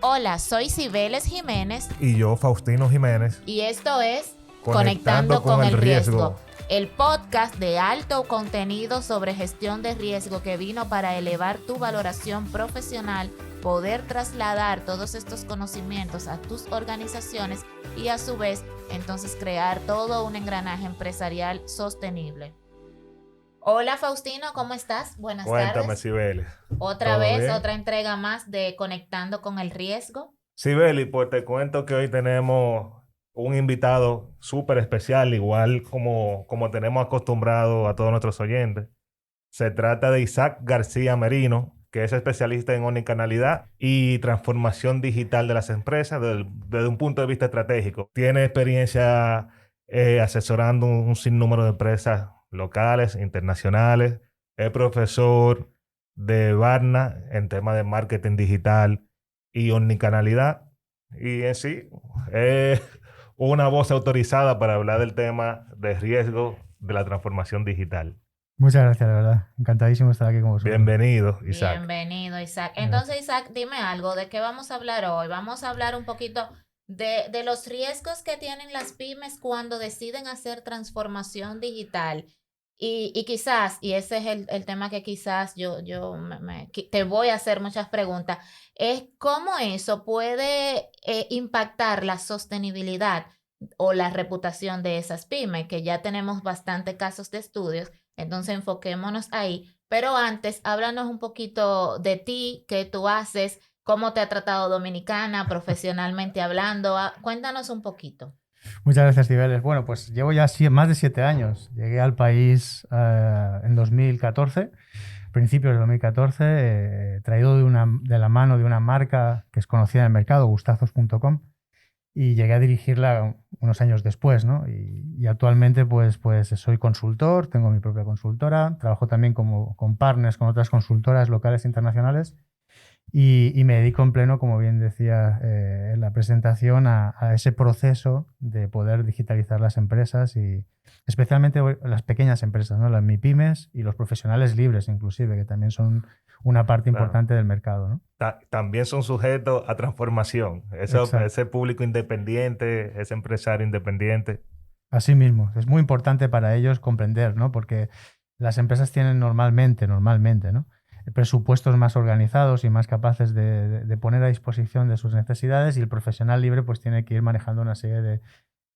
Hola, soy Cibeles Jiménez Y yo, Faustino Jiménez. y esto es Conectando con el Riesgo, el podcast de alto contenido sobre gestión de riesgo que vino para elevar tu valoración profesional, poder trasladar todos estos conocimientos a tus organizaciones y a su vez entonces crear todo un engranaje empresarial sostenible. Hola Faustino, ¿cómo estás? Buenas Cuéntame, tardes. Cibeles. Otra ¿Todo vez, bien? otra entrega más de Conectando con el Riesgo. Cibeles, pues te cuento que hoy tenemos un invitado súper especial, igual como tenemos acostumbrado a todos nuestros oyentes. Se trata de Isaac García Merino, que es especialista en omnicanalidad y transformación digital de las empresas desde un punto de vista estratégico. Tiene experiencia asesorando un sinnúmero de empresas locales, internacionales. Es profesor de Varna en temas de marketing digital y omnicanalidad. Y en sí, es una voz autorizada para hablar del tema de riesgo de la transformación digital. Muchas gracias, de verdad. Encantadísimo estar aquí con vosotros. Bienvenido, Isaac. Bienvenido, Isaac. Gracias. Entonces, Isaac, dime algo, ¿de qué vamos a hablar hoy? Vamos a hablar un poquito de los riesgos que tienen las pymes cuando deciden hacer transformación digital. Y quizás, y ese es el tema que quizás te voy a hacer muchas preguntas, es cómo eso puede impactar la sostenibilidad o la reputación de esas pymes, que ya tenemos bastante casos de estudios, entonces enfoquémonos ahí. Pero antes, háblanos un poquito de ti, qué tú haces, cómo te ha tratado Dominicana profesionalmente hablando. Cuéntanos un poquito. Muchas gracias, Cibeles. Bueno, pues llevo ya más de 7 años. Llegué al país en 2014, principios de 2014, traído de la mano de una marca que es conocida en el mercado, gustazos.com, y llegué a dirigirla unos años después, ¿no? Y actualmente pues soy consultor, tengo mi propia consultora, trabajo también con partners, con otras consultoras locales e internacionales. Y me dedico en pleno, como bien decía en la presentación, a ese proceso de poder digitalizar las empresas y especialmente las pequeñas empresas, ¿no? Las MIPYMES y los profesionales libres, inclusive, que también son una parte Claro. importante del mercado, ¿no? También son sujetos a transformación. Exacto. Ese público independiente, ese empresario independiente. Así mismo, es muy importante para ellos comprender, ¿no? Porque las empresas tienen normalmente, ¿no? Presupuestos más organizados y más capaces de poner a disposición de sus necesidades, y el profesional libre pues tiene que ir manejando una serie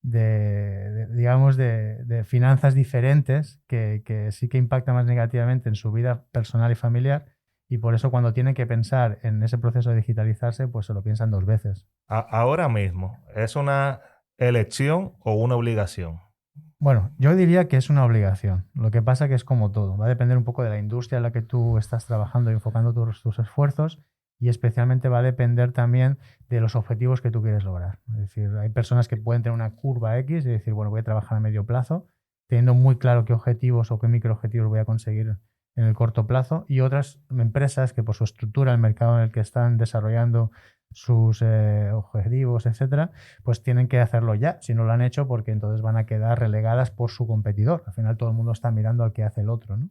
de finanzas diferentes que sí que impactan más negativamente en su vida personal y familiar, y por eso cuando tienen que pensar en ese proceso de digitalizarse pues se lo piensan dos veces. Ahora mismo, ¿es una elección o una obligación? Bueno, yo diría que es una obligación. Lo que pasa que es como todo. Va a depender un poco de la industria en la que tú estás trabajando y enfocando tus esfuerzos, y especialmente va a depender también de los objetivos que tú quieres lograr. Es decir, hay personas que pueden tener una curva X y decir, bueno, voy a trabajar a medio plazo, teniendo muy claro qué objetivos o qué microobjetivos voy a conseguir en el corto plazo, y otras empresas que por su estructura, el mercado en el que están desarrollando sus objetivos, etcétera, pues tienen que hacerlo ya, si no lo han hecho, porque entonces van a quedar relegadas por su competidor. Al final todo el mundo está mirando al que hace el otro, ¿no?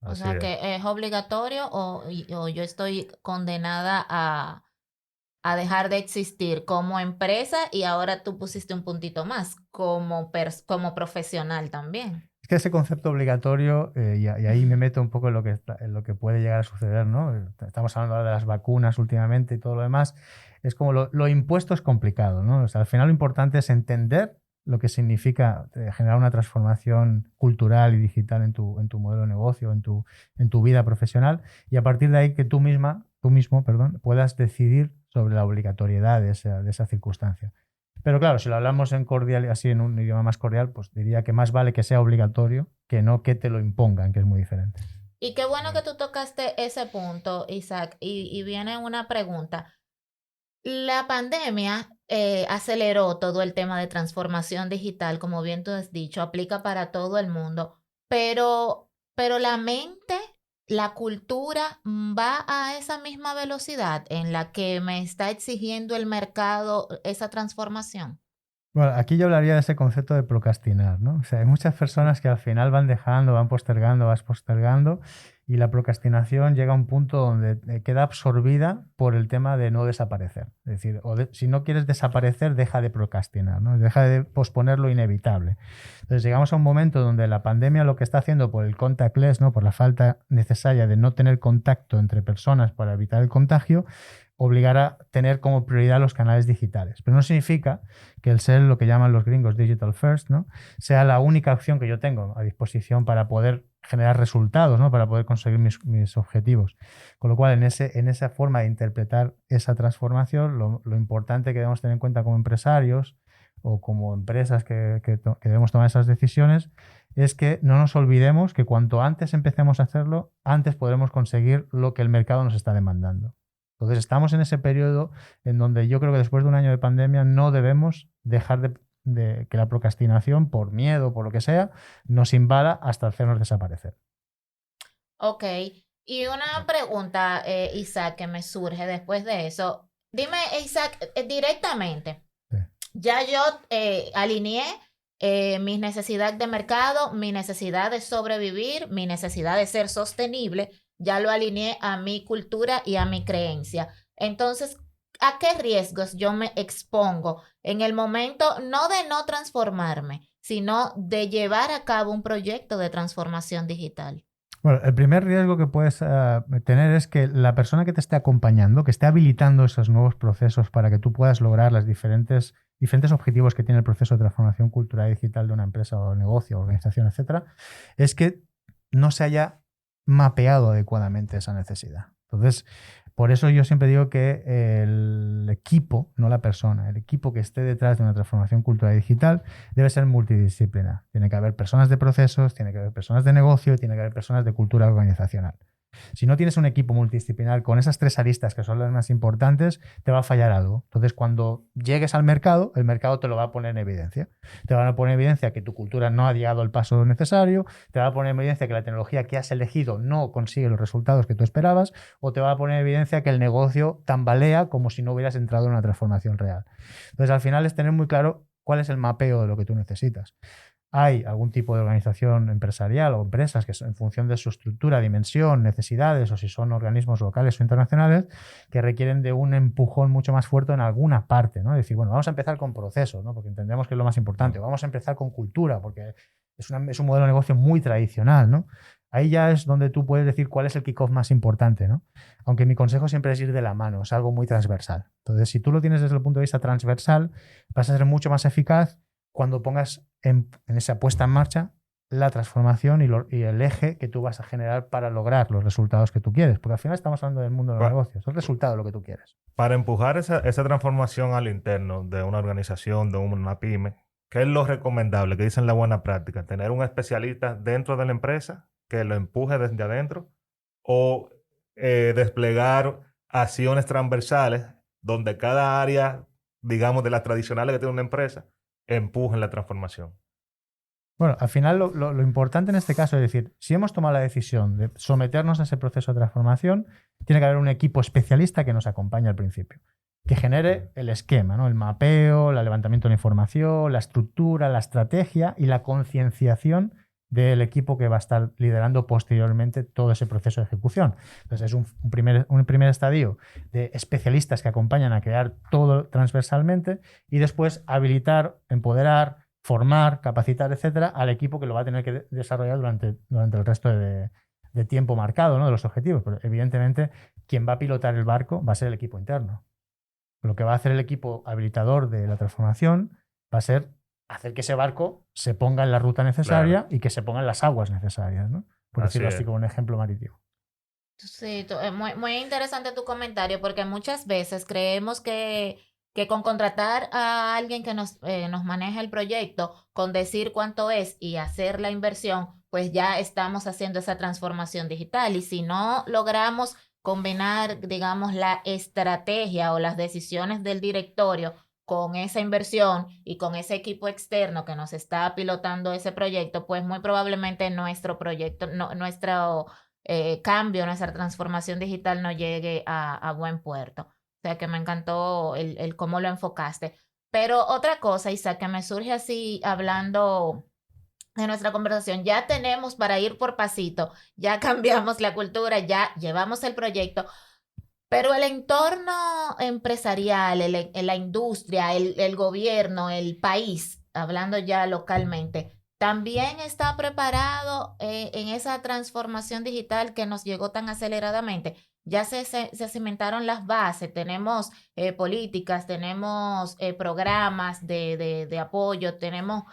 O Así sea es. que es obligatorio o yo estoy condenada a dejar de existir como empresa y ahora tú pusiste un puntito más como profesional también. Es que ese concepto obligatorio, y ahí me meto un poco en lo que puede llegar a suceder, ¿no? Estamos hablando ahora de las vacunas últimamente y todo lo demás. Es como lo impuesto es complicado, ¿no? O sea, al final lo importante es entender lo que significa generar una transformación cultural y digital en tu modelo de negocio, en tu vida profesional, y a partir de ahí que tú mismo, perdón, puedas decidir sobre la obligatoriedad de esa circunstancia. Pero claro, si lo hablamos en cordial y así en un idioma más cordial, pues diría que más vale que sea obligatorio que no que te lo impongan, que es muy diferente. Y qué bueno Mm. que tú tocaste ese punto, Isaac, y viene una pregunta. La pandemia aceleró todo el tema de transformación digital, como bien tú has dicho, aplica para todo el mundo, pero la mente, la cultura va a esa misma velocidad en la que me está exigiendo el mercado esa transformación. Bueno, aquí yo hablaría de ese concepto de procrastinar, ¿no? O sea, hay muchas personas que al final van dejando, van postergando, vas postergando, Y la procrastinación llega a un punto donde queda absorbida por el tema de no desaparecer. Es decir, si no quieres desaparecer, deja de procrastinar, ¿no? Deja de posponer lo inevitable. Entonces llegamos a un momento donde la pandemia lo que está haciendo por el contactless, ¿no? Por la falta necesaria de no tener contacto entre personas para evitar el contagio, obligar a tener como prioridad los canales digitales. Pero no significa que el ser lo que llaman los gringos digital first, ¿no? sea la única opción que yo tengo a disposición para poder generar resultados, ¿no? Para poder conseguir mis objetivos. Con lo cual, en esa forma de interpretar esa transformación, lo importante que debemos tener en cuenta como empresarios o como empresas que debemos tomar esas decisiones es que no nos olvidemos que cuanto antes empecemos a hacerlo, antes podremos conseguir lo que el mercado nos está demandando. Entonces estamos en ese periodo en donde yo creo que después de un año de pandemia no debemos dejar de que la procrastinación, por miedo, por lo que sea, nos invada hasta hacernos desaparecer. Ok. Y una pregunta, Isaac, que me surge después de eso. Dime, Isaac, directamente. Sí. Ya yo alineé mis necesidades de mercado, mi necesidad de sobrevivir, mi necesidad de ser sostenible, ya lo alineé a mi cultura y a mi creencia. Entonces, ¿a qué riesgos yo me expongo en el momento no de no transformarme, sino de llevar a cabo un proyecto de transformación digital? Bueno, el primer riesgo que puedes tener es que la persona que te esté acompañando, que esté habilitando esos nuevos procesos para que tú puedas lograr los diferentes objetivos que tiene el proceso de transformación cultural y digital de una empresa o negocio, organización, etcétera, es que no se haya mapeado adecuadamente esa necesidad. Entonces, por eso yo siempre digo que el equipo, no la persona, el equipo que esté detrás de una transformación cultural y digital debe ser multidisciplinar. Tiene que haber personas de procesos, tiene que haber personas de negocio, tiene que haber personas de cultura organizacional. Si no tienes un equipo multidisciplinar con esas tres aristas que son las más importantes, te va a fallar algo. Entonces, cuando llegues al mercado, el mercado te lo va a poner en evidencia. Te van a poner en evidencia que tu cultura no ha llegado al paso necesario, te va a poner en evidencia que la tecnología que has elegido no consigue los resultados que tú esperabas, o te va a poner en evidencia que el negocio tambalea como si no hubieras entrado en una transformación real. Entonces, al final es tener muy claro cuál es el mapeo de lo que tú necesitas. Hay algún tipo de organización empresarial o empresas que en función de su estructura, dimensión, necesidades o si son organismos locales o internacionales que requieren de un empujón mucho más fuerte en alguna parte, ¿no? Es decir, bueno, vamos a empezar con procesos, ¿no? Porque entendemos que es lo más importante. Vamos a empezar con cultura porque es un modelo de negocio muy tradicional, ¿no? Ahí ya es donde tú puedes decir cuál es el kickoff más importante, ¿no? Aunque mi consejo siempre es ir de la mano, es algo muy transversal. Entonces, si tú lo tienes desde el punto de vista transversal, vas a ser mucho más eficaz cuando pongas en esa puesta en marcha la transformación y el eje que tú vas a generar para lograr los resultados que tú quieres. Porque al final estamos hablando del mundo de los negocios, es el resultado de lo que tú quieres. Para empujar esa transformación al interno de una organización, de una pyme, ¿qué es lo recomendable? ¿Qué dicen la buena práctica? ¿Tener un especialista dentro de la empresa que lo empuje desde adentro? ¿O desplegar acciones transversales donde cada área, digamos, de las tradicionales que tiene una empresa, empujen la transformación? Bueno, al final lo importante en este caso es decir, si hemos tomado la decisión de someternos a ese proceso de transformación, tiene que haber un equipo especialista que nos acompañe al principio, que genere el esquema, ¿no? El mapeo, el levantamiento de la información, la estructura, la estrategia y la concienciación del equipo que va a estar liderando posteriormente todo ese proceso de ejecución. Entonces es un primer estadio de especialistas que acompañan a crear todo transversalmente y después habilitar, empoderar, formar, capacitar, etcétera, al equipo que lo va a tener que desarrollar durante el resto de tiempo marcado, ¿no? De los objetivos. Pero evidentemente, quien va a pilotar el barco va a ser el equipo interno. Lo que va a hacer el equipo habilitador de la transformación va a ser hacer que ese barco se ponga en la ruta necesaria, claro, y que se pongan las aguas necesarias, ¿no? Por decirlo así como un ejemplo marítimo. Sí, muy, muy interesante tu comentario, porque muchas veces creemos que con contratar a alguien que nos maneje el proyecto, con decir cuánto es y hacer la inversión, pues ya estamos haciendo esa transformación digital. Y si no logramos combinar, digamos, la estrategia o las decisiones del directorio con esa inversión y con ese equipo externo que nos está pilotando ese proyecto, pues muy probablemente nuestro proyecto, nuestro cambio, nuestra transformación digital no llegue a buen puerto. O sea que me encantó el cómo lo enfocaste. Pero otra cosa, Isaac, que me surge así hablando de nuestra conversación. Ya tenemos para ir por pasito, ya cambiamos la cultura, ya llevamos el proyecto, pero el entorno empresarial, la industria, el gobierno, el país, hablando ya localmente, también está preparado en esa transformación digital que nos llegó tan aceleradamente. Ya se cimentaron las bases, tenemos políticas, tenemos programas de apoyo, tenemos,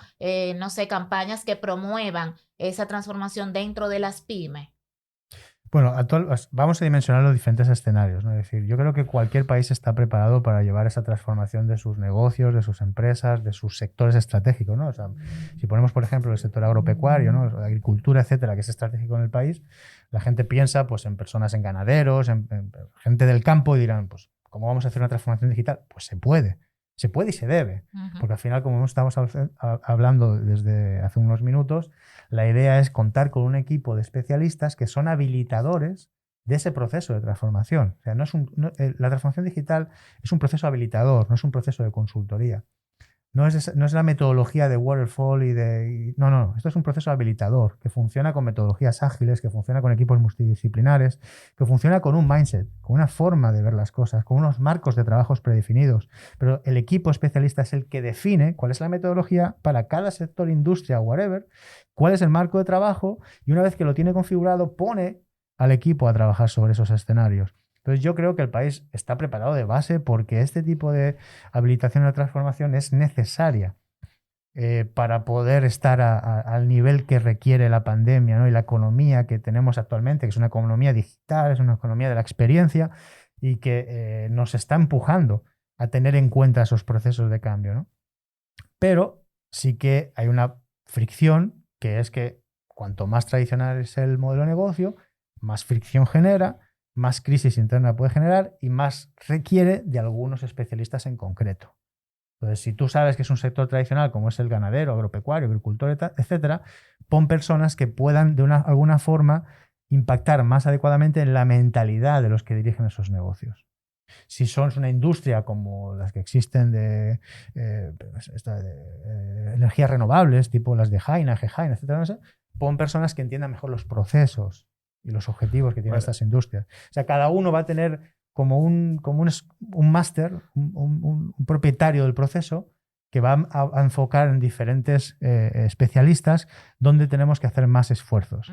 no sé, campañas que promuevan esa transformación dentro de las pymes. Bueno, vamos a dimensionar los diferentes escenarios, ¿no? Es decir, yo creo que cualquier país está preparado para llevar esa transformación de sus negocios, de sus empresas, de sus sectores estratégicos, ¿no? O sea, si ponemos, por ejemplo, el sector agropecuario, ¿no? La agricultura, etcétera, que es estratégico en el país, la gente piensa, pues, en personas, en ganaderos, en gente del campo y dirán, pues, ¿cómo vamos a hacer una transformación digital? Pues se puede. Se puede y se debe, porque al final, como estamos hablando desde hace unos minutos, la idea es contar con un equipo de especialistas que son habilitadores de ese proceso de transformación. O sea, la transformación digital es un proceso habilitador, no es un proceso de consultoría. No es la metodología de waterfall no, esto es un proceso habilitador que funciona con metodologías ágiles, que funciona con equipos multidisciplinares, que funciona con un mindset, con una forma de ver las cosas, con unos marcos de trabajos predefinidos. Pero el equipo especialista es el que define cuál es la metodología para cada sector, industria o whatever, cuál es el marco de trabajo y una vez que lo tiene configurado pone al equipo a trabajar sobre esos escenarios. Entonces yo creo que el país está preparado de base porque este tipo de habilitación y la transformación es necesaria para poder estar al nivel que requiere la pandemia, ¿no? Y la economía que tenemos actualmente, que es una economía digital, es una economía de la experiencia y que nos está empujando a tener en cuenta esos procesos de cambio, ¿no? Pero sí que hay una fricción, que es que cuanto más tradicional es el modelo de negocio, más fricción genera, más crisis interna puede generar y más requiere de algunos especialistas en concreto. Entonces, si tú sabes que es un sector tradicional como es el ganadero, agropecuario, agricultor, etcétera, pon personas que puedan de alguna forma impactar más adecuadamente en la mentalidad de los que dirigen esos negocios. Si son una industria como las que existen de energías renovables, tipo las de Haina, Gehaina, etcétera, no sé, pon personas que entiendan mejor los procesos y los objetivos que tienen estas industrias. O sea, cada uno va a tener como un máster, un propietario del proceso que va a enfocar en diferentes especialistas donde tenemos que hacer más esfuerzos.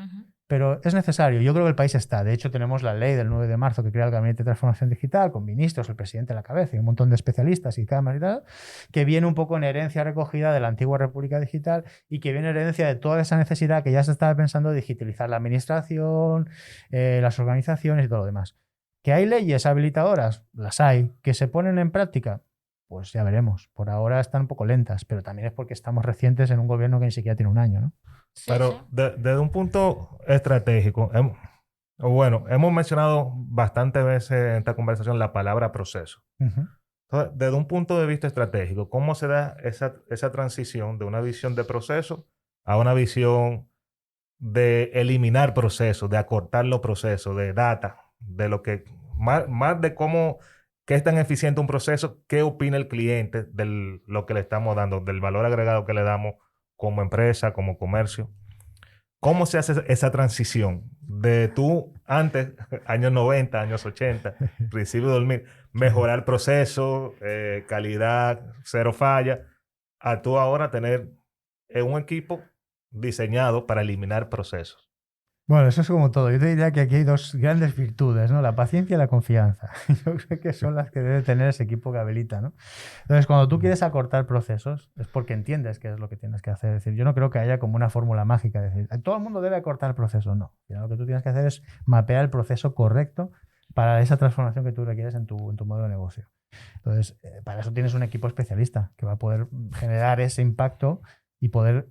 Pero es necesario, yo creo que el país está. De hecho, tenemos la ley del 9 de marzo que crea el Gabinete de Transformación Digital, con ministros, el presidente a la cabeza y un montón de especialistas y cámaras y tal, que viene un poco en herencia recogida de la antigua República Digital y que viene en herencia de toda esa necesidad que ya se estaba pensando de digitalizar la administración, las organizaciones y todo lo demás. ¿Que hay leyes habilitadoras? Las hay. ¿Que se ponen en práctica? Pues ya veremos. Por ahora están un poco lentas, pero también es porque estamos recientes en un gobierno que ni siquiera tiene un año, ¿no? Sí, Pero sí. desde un punto estratégico, hemos mencionado bastantes veces en esta conversación la palabra proceso. Entonces, desde un punto de vista estratégico, ¿cómo se da esa transición de una visión de proceso a una visión de eliminar procesos, de acortar los procesos, de data, de lo que, más de cómo, qué es tan eficiente un proceso, qué opina el cliente de lo que le estamos dando, del valor agregado que le damos como empresa, como comercio? ¿Cómo se hace esa transición de tú antes, años 90, años 80, principio de 2000, mejorar procesos, calidad, cero falla, a tú ahora tener un equipo diseñado para eliminar procesos? Bueno, eso es como todo. Yo te diría que aquí hay dos grandes virtudes, ¿no? La paciencia y la confianza. Yo creo que son las que debe tener ese equipo que habilita, ¿no? Entonces, cuando tú quieres acortar procesos, es porque entiendes qué es lo que tienes que hacer. Es decir, yo no creo que haya como una fórmula mágica de decir, todo el mundo debe acortar el proceso. No. Lo que tú tienes que hacer es mapear el proceso correcto para esa transformación que tú requieres en tu modelo de negocio. Entonces, para eso tienes un equipo especialista que va a poder generar ese impacto y poder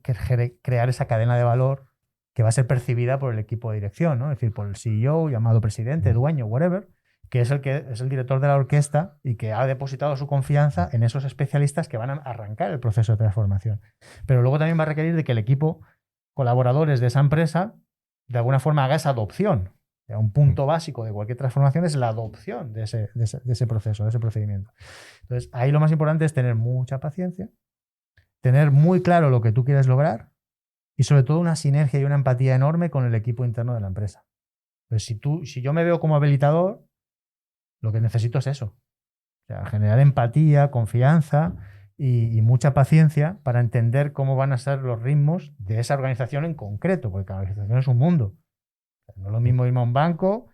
crear esa cadena de valor que va a ser percibida por el equipo de dirección, ¿no? Es decir, por el CEO, llamado presidente, dueño, whatever, que es el director de la orquesta y que ha depositado su confianza en esos especialistas que van a arrancar el proceso de transformación. Pero luego también va a requerir de que el equipo, colaboradores de esa empresa, de alguna forma haga esa adopción. Un punto básico de cualquier transformación es la adopción de ese proceso, de ese procedimiento. Entonces, ahí lo más importante es tener mucha paciencia, tener muy claro lo que tú quieres lograr y sobre todo una sinergia y una empatía enorme con el equipo interno de la empresa. Pues si yo me veo como habilitador, lo que necesito es eso. O sea, generar empatía, confianza y mucha paciencia para entender cómo van a ser los ritmos de esa organización en concreto, porque cada organización es un mundo. No es lo mismo irme a un banco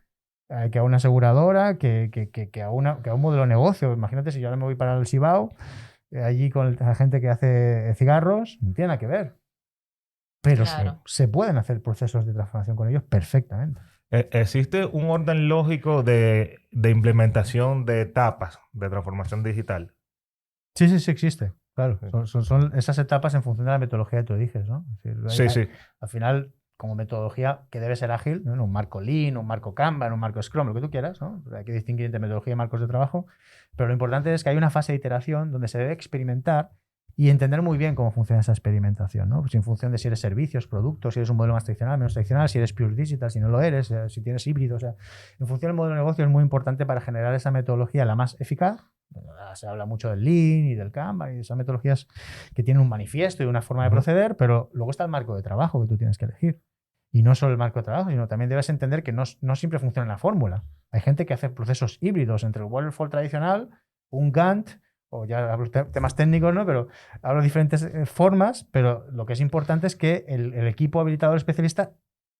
que a una aseguradora, que a un modelo de negocio. Imagínate si yo ahora me voy para el Cibao, allí con la gente que hace cigarros, no tiene nada que ver. Pero Claro. se pueden hacer procesos de transformación con ellos perfectamente. ¿Existe un orden lógico de implementación de etapas de transformación digital? Sí existe. Claro, Sí. son esas etapas en función de la metodología que tú eliges, ¿no? Es decir, Sí. al final, como metodología que debe ser ágil, ¿no? En un marco Lean, un marco Kanban, un marco Scrum, lo que tú quieras, ¿no? Hay que distinguir entre metodología y marcos de trabajo, pero lo importante es que hay una fase de iteración donde se debe experimentar y entender muy bien cómo funciona esa experimentación, ¿no? Pues en función de si eres servicios, productos, si eres un modelo más tradicional, menos tradicional, si eres pure digital, si no lo eres, si tienes híbrido, o sea, en función del modelo de negocio es muy importante para generar esa metodología la más eficaz. Se habla mucho del Lean y del Kanban y de esas metodologías que tienen un manifiesto y una forma de proceder, pero luego está el marco de trabajo que tú tienes que elegir. Y no solo el marco de trabajo, sino también debes entender que no siempre funciona la fórmula. Hay gente que hace procesos híbridos entre el waterfall tradicional, un Gantt, o ya hablo temas técnicos, ¿no? Pero hablo de diferentes formas, pero lo que es importante es que el equipo habilitador especialista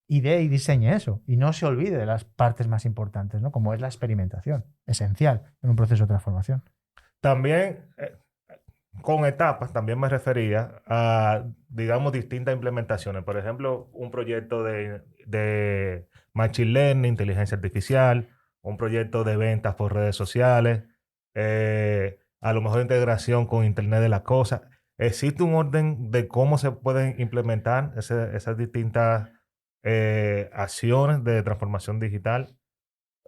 idee y diseñe eso y no se olvide de las partes más importantes, ¿no? Como es la experimentación, esencial en un proceso de transformación. También, con etapas, también me refería a, digamos, distintas implementaciones. Por ejemplo, un proyecto de Machine Learning, inteligencia artificial, un proyecto de ventas por redes sociales, a lo mejor integración con Internet de las cosas. ¿Existe un orden de cómo se pueden implementar esas distintas acciones de transformación digital?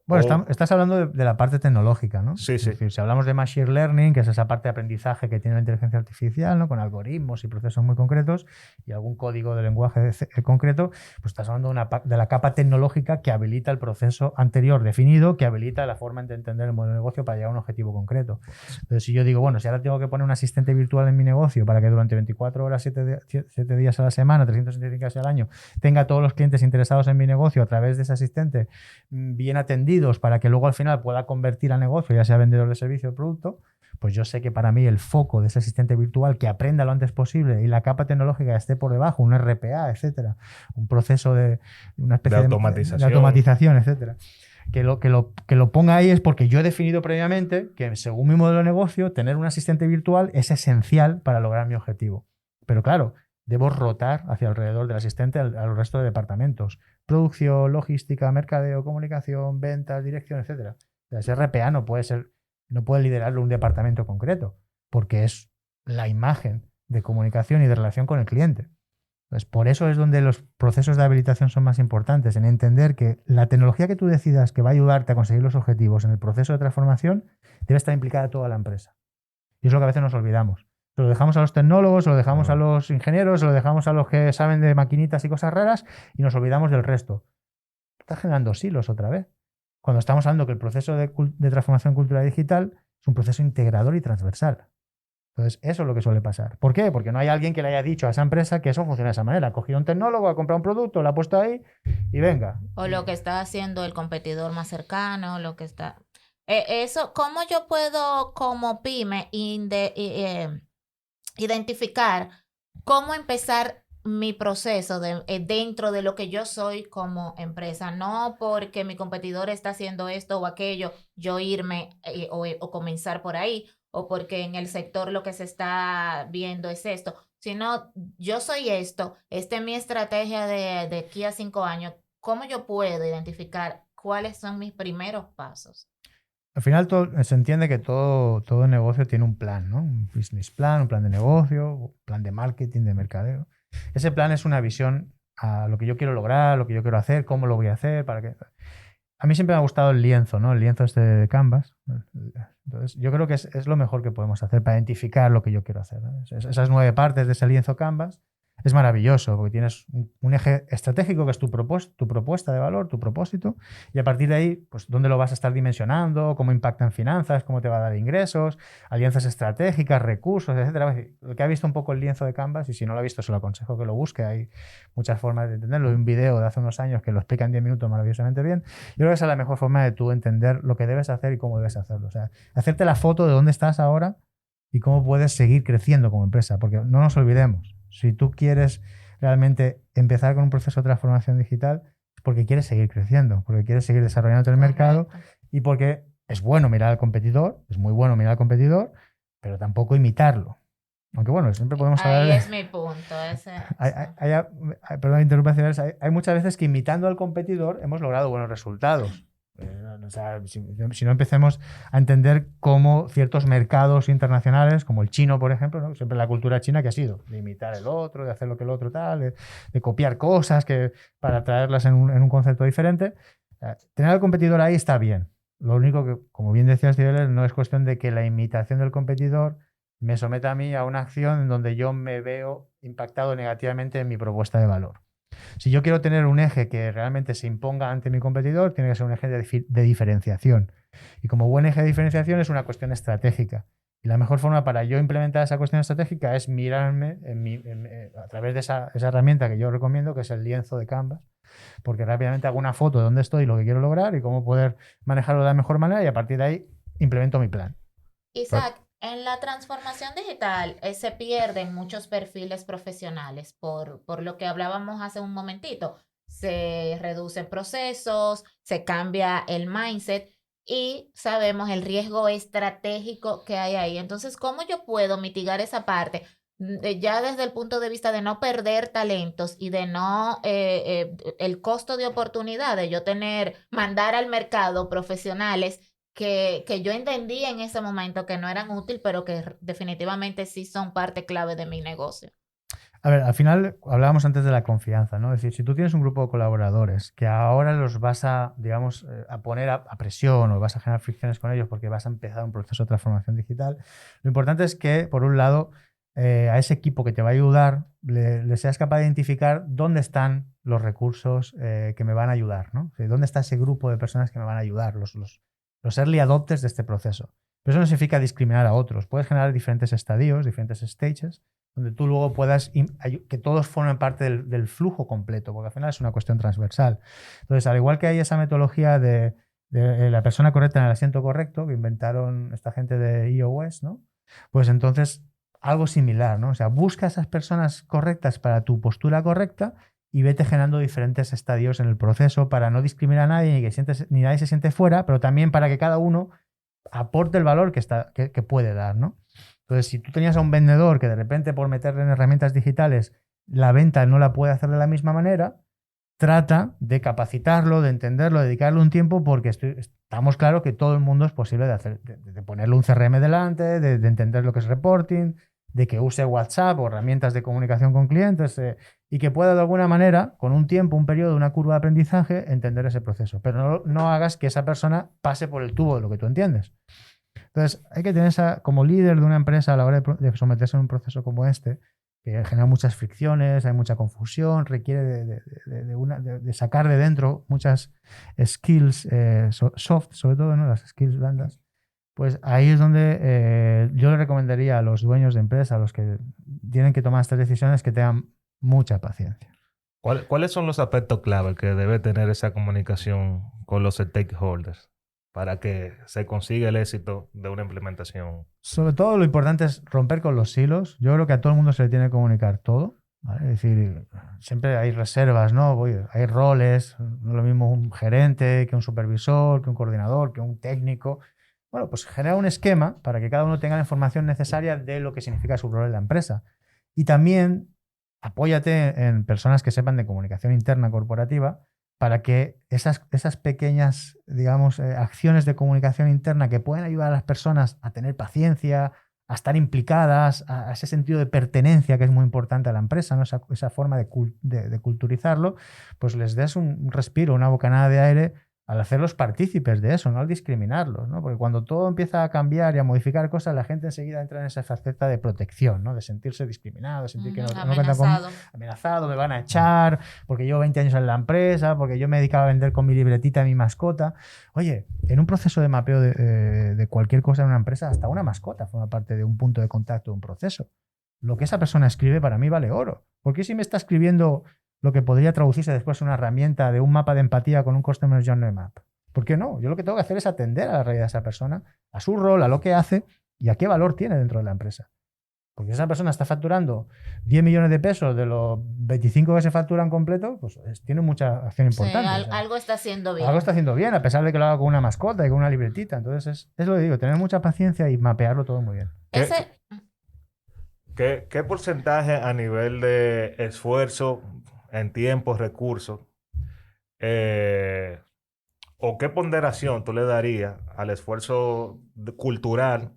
Bueno, O, estás hablando de la parte tecnológica, ¿no? sí, Es sí. decir, si hablamos de Machine Learning, que es esa parte de aprendizaje que tiene la inteligencia artificial, ¿no? Con algoritmos y procesos muy concretos y algún código de lenguaje concreto, pues estás hablando de la capa tecnológica que habilita el proceso anterior definido, que habilita la forma de entender el modelo de negocio para llegar a un objetivo concreto. Entonces, si yo digo, bueno, si ahora tengo que poner un asistente virtual en mi negocio para que durante 24 horas, 7 días a la semana, 365 días al año, tenga a todos los clientes interesados en mi negocio a través de ese asistente bien atendido para que luego al final pueda convertir al negocio, ya sea vendedor de servicio o producto, pues yo sé que para mí el foco de ese asistente virtual que aprenda lo antes posible y la capa tecnológica esté por debajo, un RPA, etcétera, un proceso de una especie de automatización, etcétera. Que lo ponga ahí es porque yo he definido previamente que según mi modelo de negocio, tener un asistente virtual es esencial para lograr mi objetivo. Pero claro, debo rotar hacia alrededor del asistente al resto de departamentos. Producción, logística, mercadeo, comunicación, ventas, dirección, etcétera. O sea, ese RPA no puede liderarlo un departamento concreto, porque es la imagen de comunicación y de relación con el cliente. Entonces, por eso es donde los procesos de habilitación son más importantes, en entender que la tecnología que tú decidas que va a ayudarte a conseguir los objetivos en el proceso de transformación debe estar implicada toda la empresa. Y es lo que a veces nos olvidamos. Se lo dejamos a los tecnólogos, se lo dejamos a los ingenieros, se lo dejamos a los que saben de maquinitas y cosas raras y nos olvidamos del resto. Está generando silos otra vez. Cuando estamos hablando que el proceso de transformación cultural digital es un proceso integrador y transversal. Entonces, eso es lo que suele pasar. ¿Por qué? Porque no hay alguien que le haya dicho a esa empresa que eso funciona de esa manera. Ha cogido un tecnólogo, ha comprado un producto, lo ha puesto ahí y venga. O lo que está haciendo el competidor más cercano, lo que está... eso, ¿cómo yo puedo como pyme identificar cómo empezar mi proceso dentro de lo que yo soy como empresa? No porque mi competidor está haciendo esto o aquello, yo irme o comenzar por ahí, o porque en el sector lo que se está viendo es esto, sino yo soy esto, esta es mi estrategia de aquí a 5 años. ¿Cómo yo puedo identificar cuáles son mis primeros pasos? Al final se entiende que todo negocio tiene un plan, ¿no? Un business plan, un plan de negocio, un plan de marketing, de mercadeo. Ese plan es una visión a lo que yo quiero lograr, lo que yo quiero hacer, cómo lo voy a hacer, para qué. A mí siempre me ha gustado el lienzo, ¿no? El lienzo este de Canvas. Entonces, yo creo que es lo mejor que podemos hacer para identificar lo que yo quiero hacer, ¿no? Esas 9 partes de ese lienzo Canvas es maravilloso, porque tienes un eje estratégico que es tu propuesta de valor, tu propósito, y a partir de ahí, pues dónde lo vas a estar dimensionando, cómo impacta en finanzas, cómo te va a dar ingresos, alianzas estratégicas, recursos, etcétera. El que ha visto un poco el lienzo de Canvas, y si no lo ha visto, se lo aconsejo que lo busque, hay muchas formas de entenderlo. Hay un video de hace unos años que lo explica en 10 minutos maravillosamente bien. Yo creo que esa es la mejor forma de tú entender lo que debes hacer y cómo debes hacerlo. O sea, hacerte la foto de dónde estás ahora y cómo puedes seguir creciendo como empresa, porque no nos olvidemos, si tú quieres realmente empezar con un proceso de transformación digital, es porque quieres seguir creciendo, porque quieres seguir desarrollando el mercado y porque es bueno mirar al competidor, es muy bueno mirar al competidor, pero tampoco imitarlo. Aunque bueno, siempre podemos hablar Ahí de... es mi punto. Perdón, interrupciones. Hay muchas veces que imitando al competidor hemos logrado buenos resultados. O sea, si no empecemos a entender cómo ciertos mercados internacionales, como el chino, por ejemplo, ¿no? Siempre la cultura china que ha sido de imitar el otro, de hacer lo que el otro tal, de copiar cosas para traerlas en un concepto diferente. Tener al competidor ahí está bien. Lo único que, como bien decías, Cibeles, no es cuestión de que la imitación del competidor me someta a mí a una acción en donde yo me veo impactado negativamente en mi propuesta de valor. Si yo quiero tener un eje que realmente se imponga ante mi competidor, tiene que ser un eje de diferenciación. Y como buen eje de diferenciación es una cuestión estratégica. Y la mejor forma para yo implementar esa cuestión estratégica es mirarme a través de esa herramienta que yo recomiendo, que es el lienzo de Canvas, porque rápidamente hago una foto de dónde estoy y lo que quiero lograr y cómo poder manejarlo de la mejor manera y a partir de ahí implemento mi plan. Isaac, en la transformación digital se pierden muchos perfiles profesionales por lo que hablábamos hace un momentito. Se reducen procesos, se cambia el mindset y sabemos el riesgo estratégico que hay ahí. Entonces, ¿cómo yo puedo mitigar esa parte? Ya desde el punto de vista de no perder talentos y de no el costo de oportunidad de yo mandar al mercado profesionales que yo entendí en ese momento que no eran útiles, pero que definitivamente sí son parte clave de mi negocio. A ver, al final hablábamos antes de la confianza, ¿no? Es decir, si tú tienes un grupo de colaboradores que ahora los vas a, digamos, a poner a presión o vas a generar fricciones con ellos porque vas a empezar un proceso de transformación digital, lo importante es que, por un lado, a ese equipo que te va a ayudar, le seas capaz de identificar dónde están los recursos que me van a ayudar, ¿no? O sea, dónde está ese grupo de personas que me van a ayudar, los early adopters de este proceso. Pero eso no significa discriminar a otros. Puedes generar diferentes estadios, diferentes stages, donde tú luego puedas que todos formen parte del flujo completo, porque al final es una cuestión transversal. Entonces, al igual que hay esa metodología de la persona correcta en el asiento correcto, que inventaron esta gente de iOS, ¿no? Pues entonces algo similar, ¿no? O sea, busca a esas personas correctas para tu postura correcta y vete generando diferentes estadios en el proceso para no discriminar a nadie ni nadie se siente fuera, pero también para que cada uno aporte el valor que puede dar, ¿no? Entonces, si tú tenías a un vendedor que de repente por meterle en herramientas digitales la venta no la puede hacer de la misma manera, trata de capacitarlo, de entenderlo, de dedicarle un tiempo porque estamos claros que todo el mundo es posible de ponerle un CRM delante, de entender lo que es reporting, de que use WhatsApp o herramientas de comunicación con clientes y que pueda de alguna manera, con un tiempo, un periodo, una curva de aprendizaje, entender ese proceso. Pero no hagas que esa persona pase por el tubo de lo que tú entiendes. Entonces, hay que tener como líder de una empresa a la hora de someterse a un proceso como este, que genera muchas fricciones, hay mucha confusión, requiere de sacar de dentro muchas skills soft, sobre todo, ¿no? Las skills blandas. Pues ahí es donde yo le recomendaría a los dueños de empresa, a los que tienen que tomar estas decisiones, que tengan mucha paciencia. ¿Cuáles son los aspectos clave que debe tener esa comunicación con los stakeholders para que se consiga el éxito de una implementación? Sobre todo lo importante es romper con los silos. Yo creo que a todo el mundo se le tiene que comunicar todo, ¿vale? Es decir, siempre hay reservas, ¿no? Hay roles, no es lo mismo un gerente que un supervisor, que un coordinador, que un técnico. Bueno, pues genera un esquema para que cada uno tenga la información necesaria de lo que significa su rol en la empresa. Y también apóyate en personas que sepan de comunicación interna corporativa para que esas pequeñas, digamos, acciones de comunicación interna que pueden ayudar a las personas a tener paciencia, a estar implicadas, a ese sentido de pertenencia que es muy importante a la empresa, ¿no? Esa forma de culturizarlo, pues les des un respiro, una bocanada de aire al hacerlos partícipes de eso, no al discriminarlos, ¿no? Porque cuando todo empieza a cambiar y a modificar cosas, la gente enseguida entra en esa faceta de protección, ¿no? De sentirse discriminado, de sentir que no cuenta con... Amenazado, me van a echar, porque llevo 20 años en la empresa, porque yo me dedicaba a vender con mi libretita a mi mascota. Oye, en un proceso de mapeo de cualquier cosa en una empresa, hasta una mascota forma parte de un punto de contacto, de un proceso. Lo que esa persona escribe para mí vale oro. ¿Por qué si me está escribiendo lo que podría traducirse después en una herramienta de un mapa de empatía con un Customer Journey Map? ¿Por qué no? Yo lo que tengo que hacer es atender a la realidad de esa persona, a su rol, a lo que hace y a qué valor tiene dentro de la empresa. Porque si esa persona está facturando 10 millones de pesos de los 25 que se facturan completo, pues tiene mucha acción importante. Sí, algo está haciendo bien. Algo está haciendo bien, a pesar de que lo haga con una mascota y con una libretita. Entonces, es lo que digo, tener mucha paciencia y mapearlo todo muy bien. ¿Qué porcentaje a nivel de esfuerzo en tiempo, recursos, o qué ponderación tú le darías al esfuerzo cultural,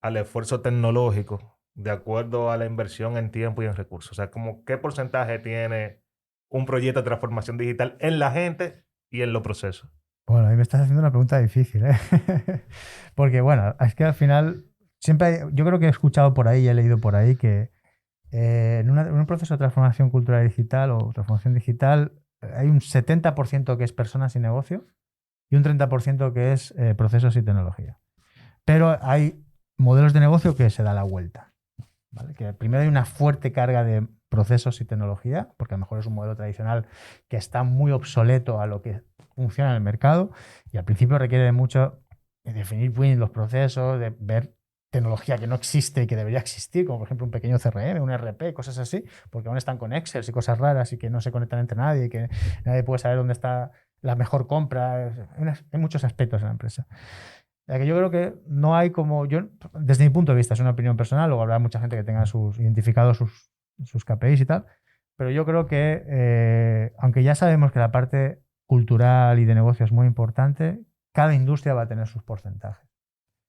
al esfuerzo tecnológico, de acuerdo a la inversión en tiempo y en recursos? O sea, ¿qué porcentaje tiene un proyecto de transformación digital en la gente y en los procesos? Bueno, ahí me estás haciendo una pregunta difícil, ¿eh? Porque, bueno, es que al final yo creo que he escuchado por ahí y he leído por ahí que en un proceso de transformación cultural digital o transformación digital hay un 70% que es personas y negocio y un 30% que es procesos y tecnología. Pero hay modelos de negocio que se da la vuelta, ¿vale? Que primero hay una fuerte carga de procesos y tecnología, porque a lo mejor es un modelo tradicional que está muy obsoleto a lo que funciona en el mercado y al principio requiere de mucho de definir bien los procesos, de ver tecnología que no existe y que debería existir, como por ejemplo un pequeño CRM, un RP, cosas así, porque aún están con Excel y cosas raras y que no se conectan entre nadie y que nadie puede saber dónde está la mejor compra. Hay muchos aspectos en la empresa. Ya que yo creo que no hay como... desde mi punto de vista, es una opinión personal, luego habrá mucha gente que tenga identificados sus KPIs y tal, pero yo creo que, aunque ya sabemos que la parte cultural y de negocio es muy importante, cada industria va a tener sus porcentajes.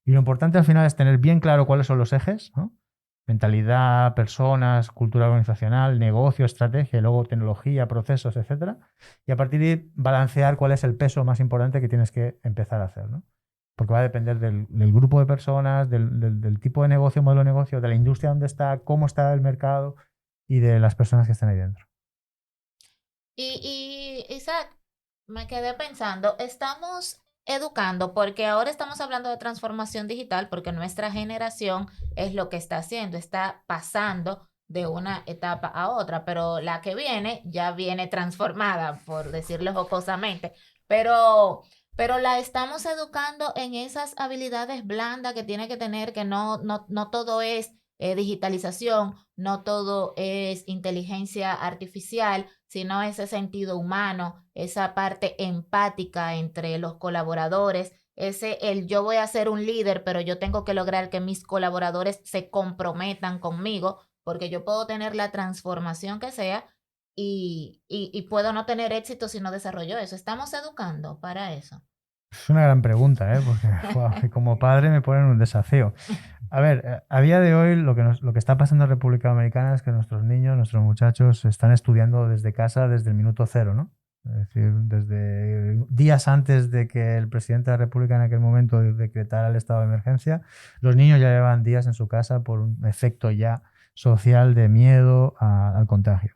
Y lo importante al final es tener bien claro cuáles son los ejes, ¿no? Mentalidad, personas, cultura organizacional, negocio, estrategia, y luego tecnología, procesos, etcétera. Y a partir de ahí balancear cuál es el peso más importante que tienes que empezar a hacer, ¿no? Porque va a depender del grupo de personas, del tipo de negocio, modelo de negocio, de la industria donde está, cómo está el mercado y de las personas que están ahí dentro. Y Isaac, me quedé pensando, estamos educando, porque ahora estamos hablando de transformación digital, porque nuestra generación es lo que está haciendo, está pasando de una etapa a otra, pero la que viene ya viene transformada, por decirlo jocosamente, pero la estamos educando en esas habilidades blandas que tiene que tener, que no todo es digitalización, no todo es inteligencia artificial, sino ese sentido humano, esa parte empática entre los colaboradores, el yo voy a ser un líder, pero yo tengo que lograr que mis colaboradores se comprometan conmigo, porque yo puedo tener la transformación que sea y puedo no tener éxito si no desarrollo eso. ¿Estamos educando para eso? Es una gran pregunta, ¿eh? Porque wow, como padre me ponen un desafío. A ver, a día de hoy lo que está pasando en República Dominicana es que nuestros niños, nuestros muchachos están estudiando desde casa desde el minuto cero, ¿no? Es decir, desde días antes de que el presidente de la República en aquel momento decretara el estado de emergencia, los niños ya llevan días en su casa por un efecto ya social de miedo al contagio.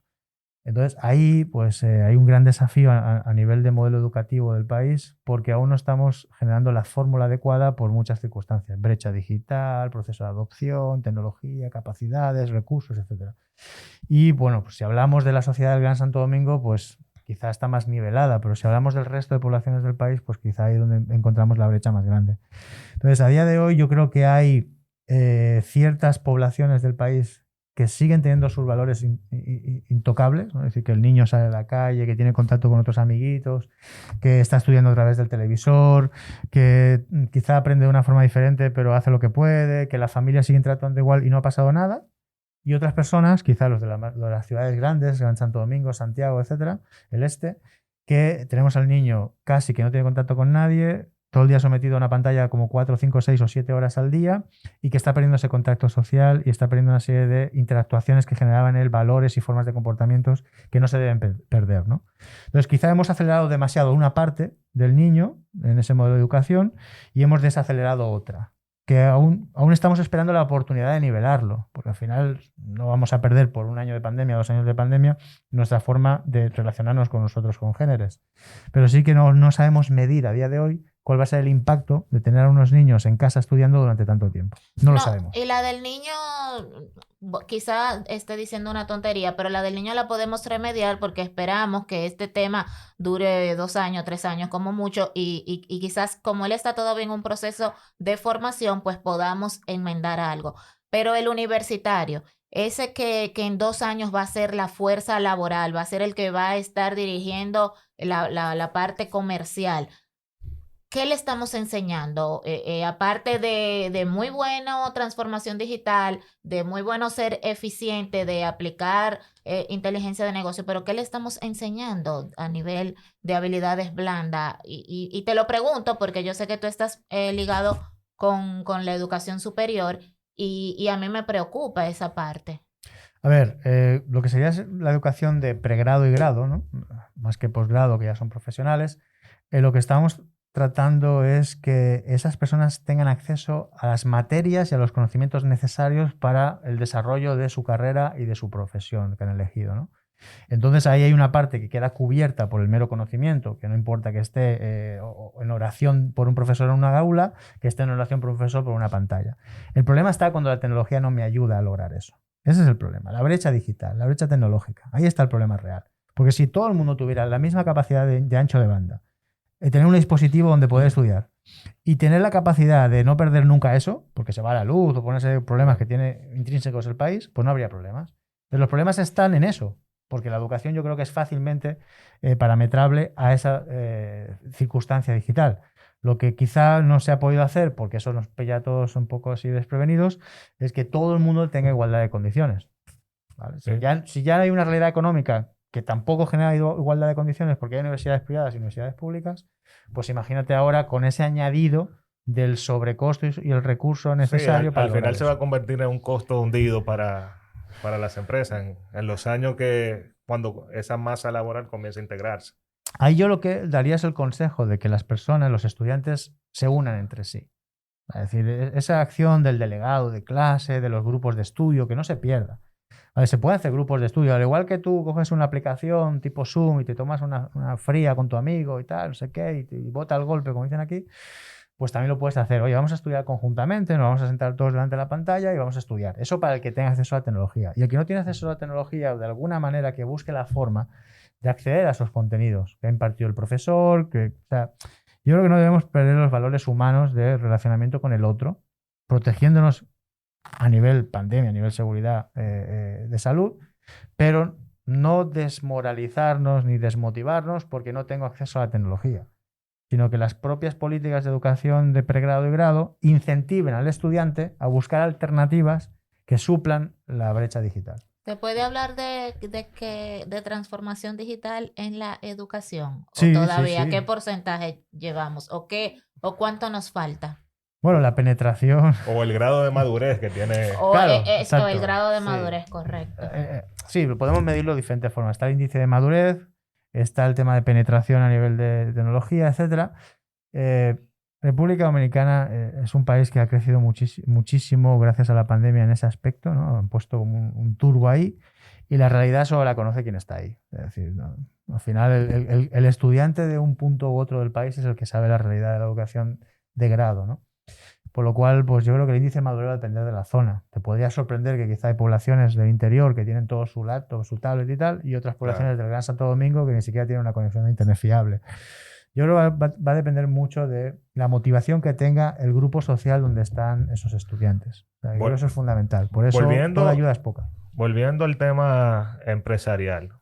Entonces, ahí pues, hay un gran desafío a nivel de modelo educativo del país porque aún no estamos generando la fórmula adecuada por muchas circunstancias. Brecha digital, proceso de adopción, tecnología, capacidades, recursos, etc. Y bueno, pues si hablamos de la sociedad del Gran Santo Domingo, pues quizá está más nivelada, pero si hablamos del resto de poblaciones del país, pues quizá ahí es donde encontramos la brecha más grande. Entonces, a día de hoy yo creo que hay ciertas poblaciones del país que siguen teniendo sus valores intocables, ¿no? Es decir, que el niño sale a la calle, que tiene contacto con otros amiguitos, que está estudiando a través del televisor, que quizá aprende de una forma diferente, pero hace lo que puede, que la familia sigue tratando igual y no ha pasado nada. Y otras personas, quizá los de las ciudades grandes, Gran Santo Domingo, Santiago, etcétera, el este, que tenemos al niño casi que no tiene contacto con nadie, todo el día sometido a una pantalla como 4, 5, 6 o 7 horas al día y que está perdiendo ese contacto social y está perdiendo una serie de interactuaciones que generaban en él valores y formas de comportamientos que no se deben perder, ¿no? Entonces, quizá hemos acelerado demasiado una parte del niño en ese modelo de educación y hemos desacelerado otra, que aún estamos esperando la oportunidad de nivelarlo, porque al final no vamos a perder por 1 año de pandemia, 2 años de pandemia, nuestra forma de relacionarnos con nosotros congéneres. Pero sí que no sabemos medir a día de hoy cuál va a ser el impacto de tener a unos niños en casa estudiando durante tanto tiempo. No lo sabemos. Y la del niño, quizá esté diciendo una tontería, pero la del niño la podemos remediar porque esperamos que este tema dure 2 años, 3 años como mucho y quizás como él está todavía en un proceso de formación, pues podamos enmendar algo. Pero el universitario, ese que en 2 años va a ser la fuerza laboral, va a ser el que va a estar dirigiendo la parte comercial. ¿Qué le estamos enseñando? Aparte de muy buena transformación digital, de muy bueno ser eficiente, de aplicar inteligencia de negocio, pero ¿qué le estamos enseñando a nivel de habilidades blandas? Y te lo pregunto porque yo sé que tú estás ligado con la educación superior y a mí me preocupa esa parte. A ver, lo que sería la educación de pregrado y grado, ¿no? Más que posgrado, que ya son profesionales, lo que estamos tratando es que esas personas tengan acceso a las materias y a los conocimientos necesarios para el desarrollo de su carrera y de su profesión que han elegido, ¿no? Entonces ahí hay una parte que queda cubierta por el mero conocimiento, que no importa que esté en oración por un profesor en una aula, que esté en oración por un profesor por una pantalla. El problema está cuando la tecnología no me ayuda a lograr eso. Ese es el problema, la brecha digital, la brecha tecnológica. Ahí está el problema real. Porque si todo el mundo tuviera la misma capacidad de ancho de banda, tener un dispositivo donde poder estudiar y tener la capacidad de no perder nunca eso, porque se va la luz o ponerse problemas que tiene intrínsecos el país, pues no habría problemas. Pero los problemas están en eso, porque la educación yo creo que es fácilmente parametrable a esa circunstancia digital. Lo que quizá no se ha podido hacer, porque eso nos pilla a todos un poco así desprevenidos, es que todo el mundo tenga igualdad de condiciones, ¿vale? Sí. Si ya hay una realidad económica que tampoco genera igualdad de condiciones porque hay universidades privadas y universidades públicas, pues imagínate ahora con ese añadido del sobrecosto y el recurso necesario Sí, para al final lograr se va a eso. convertir en un costo hundido para las empresas en los años cuando esa masa laboral comienza a integrarse. Ahí yo lo que daría es el consejo de que las personas, los estudiantes, se unan entre sí. Es decir, esa acción del delegado de clase, de los grupos de estudio, que no se pierda. Vale, se pueden hacer grupos de estudio, al igual que tú coges una aplicación tipo Zoom y te tomas una fría con tu amigo y tal, no sé qué, y bota el golpe, como dicen aquí, pues también lo puedes hacer. Oye, vamos a estudiar conjuntamente, nos vamos a sentar todos delante de la pantalla y vamos a estudiar. Eso para el que tenga acceso a la tecnología. Y el que no tiene acceso a la tecnología, de alguna manera que busque la forma de acceder a esos contenidos que ha impartido el profesor, o sea, yo creo que no debemos perder los valores humanos de relacionamiento con el otro, protegiéndonos a nivel pandemia, a nivel seguridad de salud, pero no desmoralizarnos ni desmotivarnos porque no tengo acceso a la tecnología, sino que las propias políticas de educación de pregrado y grado incentiven al estudiante a buscar alternativas que suplan la brecha digital. ¿Se puede hablar de transformación digital en la educación? ¿O Sí, sí, todavía qué sí. porcentaje llevamos? ¿O cuánto nos falta? Bueno, la penetración. O el grado de madurez que tiene. Claro, O el exacto. grado de Sí. madurez, correcto. Sí, podemos medirlo de diferentes formas. Está el índice de madurez, está el tema de penetración a nivel de tecnología, etcétera. República Dominicana es un país que ha crecido muchísimo gracias a la pandemia en ese aspecto, ¿no? Han puesto como un turbo ahí y la realidad solo la conoce quien está ahí. Es decir, ¿no? Al final el estudiante de un punto u otro del país es el que sabe la realidad de la educación de grado, ¿no? Por lo cual, pues yo creo que el índice de madurez va a depender de la zona. Te podría sorprender que quizá hay poblaciones del interior que tienen todo su laptop, su tablet y tal, y otras poblaciones Claro. del Gran Santo Domingo que ni siquiera tienen una conexión de internet fiable. Yo creo que va a depender mucho de la motivación que tenga el grupo social donde están esos estudiantes. O sea, yo creo que eso es fundamental. Por eso toda ayuda es poca. Volviendo al tema empresarial,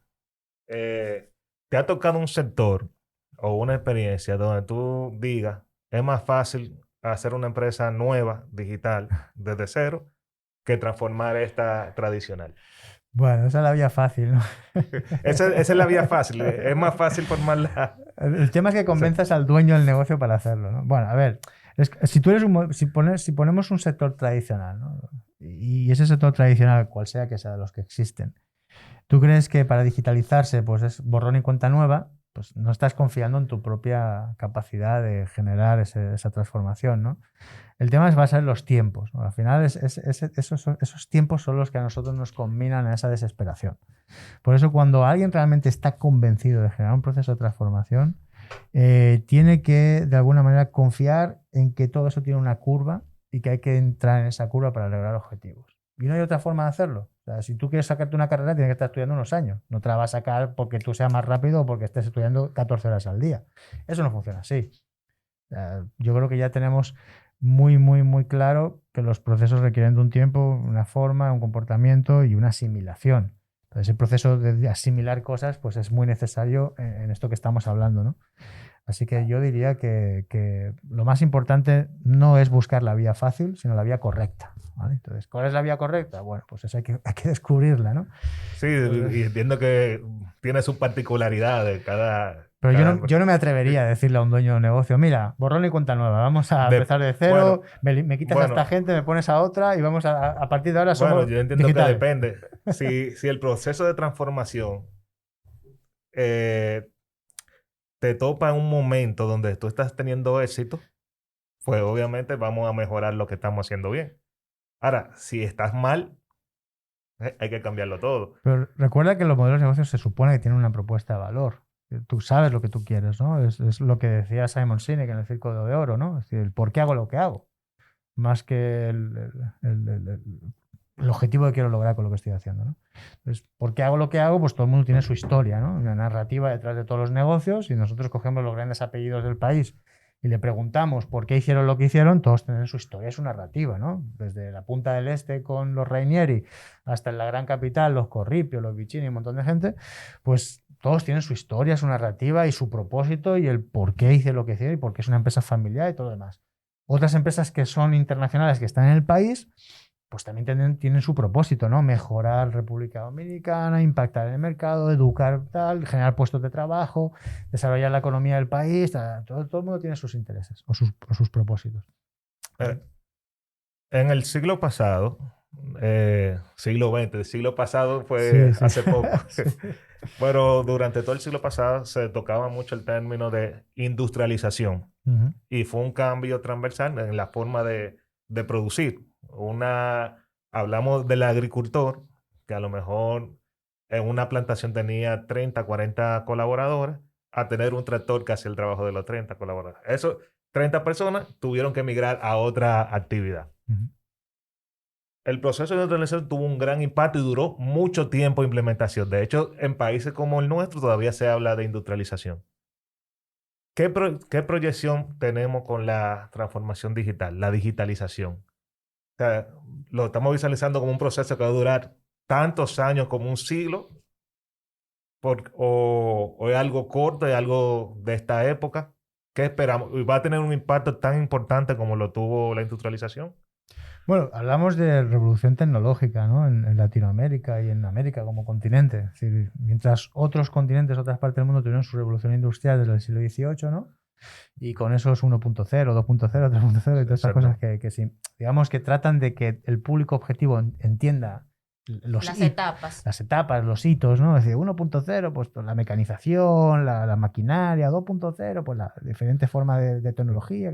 ¿te ha tocado un sector o una experiencia donde tú digas es más fácil hacer una empresa nueva, digital, desde cero, que transformar esta tradicional? Bueno, esa es la vía fácil, ¿no? Esa es la vía fácil. Es más fácil formarla. El tema es que convenzas al dueño del negocio para hacerlo, ¿no? Bueno, a ver, si tú eres si ponemos un sector tradicional, ¿no? Y ese sector tradicional, cual sea que sea de los que existen, ¿tú crees que para digitalizarse pues es borrón y cuenta nueva? Pues no estás confiando en tu propia capacidad de generar esa transformación, ¿no? El tema va a ser los tiempos, ¿no? Al final esos tiempos son los que a nosotros nos combinan a esa desesperación. Por eso cuando alguien realmente está convencido de generar un proceso de transformación, tiene que de alguna manera confiar en que todo eso tiene una curva y que hay que entrar en esa curva para lograr objetivos. Y no hay otra forma de hacerlo. O sea, si tú quieres sacarte una carrera, tienes que estar estudiando unos años. No te la vas a sacar porque tú seas más rápido o porque estés estudiando 14 horas al día. Eso no funciona así. O sea, yo creo que ya tenemos muy, muy, muy claro que los procesos requieren de un tiempo, una forma, un comportamiento y una asimilación. Entonces, el proceso de asimilar cosas pues es muy necesario en esto que estamos hablando, ¿no? Así que yo diría que lo más importante no es buscar la vía fácil, sino la vía correcta, ¿vale? Entonces, ¿cuál es la vía correcta? Bueno, pues eso hay que descubrirla, ¿no? Sí, y entiendo que tiene sus particularidades Pero cada... yo no me atrevería a decirle a un dueño de un negocio, mira, borrón y cuenta nueva, vamos a empezar de cero, me quitas a esta gente, me pones a otra y vamos a partir de ahora Bueno, somos yo entiendo digitales. que depende. Si el proceso de transformación eh, te topa en un momento donde tú estás teniendo éxito, pues obviamente vamos a mejorar lo que estamos haciendo bien. Ahora, si estás mal, hay que cambiarlo todo. Pero recuerda que los modelos de negocios se supone que tienen una propuesta de valor. Tú sabes lo que tú quieres, ¿no? Es lo que decía Simon Sinek en el Círculo de Oro, ¿no? Es decir, el por qué hago lo que hago, más que el objetivo que quiero lograr con lo que estoy haciendo, ¿no? Entonces, ¿por qué hago lo que hago? Pues todo el mundo tiene su historia, ¿no? Una narrativa detrás de todos los negocios y nosotros cogemos los grandes apellidos del país y le preguntamos por qué hicieron lo que hicieron, todos tienen su historia, su narrativa, ¿no? Desde la punta del este con los Rainieri hasta en la gran capital, los Corripio, los Vicini, un montón de gente, pues todos tienen su historia, su narrativa y su propósito y el por qué hice lo que hice y por qué es una empresa familiar y todo lo demás. Otras empresas que son internacionales, que están en el país, pues también tienen su propósito, ¿no? Mejorar República Dominicana, impactar en el mercado, educar, tal, generar puestos de trabajo, desarrollar la economía del país. Todo el mundo tiene sus intereses o sus propósitos. Eh, en el siglo pasado, siglo XX, el siglo pasado fue Sí, sí. hace poco, Sí. pero durante todo el siglo pasado se tocaba mucho el término de industrialización Ujú. y fue un cambio transversal en la forma de producir. Hablamos del agricultor, que a lo mejor en una plantación tenía 30, 40 colaboradores, a tener un tractor que hacía el trabajo de los 30 colaboradores. Eso, 30 personas tuvieron que migrar a otra actividad. Ujú. El proceso de industrialización tuvo un gran impacto y duró mucho tiempo implementación. De hecho, en países como el nuestro todavía se habla de industrialización. ¿Qué proyección tenemos con la transformación digital, la digitalización? O sea, lo estamos visualizando como un proceso que va a durar tantos años como un siglo, o es algo corto, es algo de esta época. ¿Qué esperamos? ¿Y va a tener un impacto tan importante como lo tuvo la industrialización? Bueno, hablamos de revolución tecnológica, ¿no? En Latinoamérica y en América como continente. Es decir, mientras otros continentes, otras partes del mundo tuvieron su revolución industrial desde el siglo XVIII, ¿no? Y con esos 1.0, 2.0, 3.0 y todas esas cosas que sí, digamos que tratan de que el público objetivo entienda Las etapas. las etapas, los hitos, ¿no? Es decir, 1.0, pues la mecanización, la maquinaria, 2.0, pues la diferente forma de tecnología.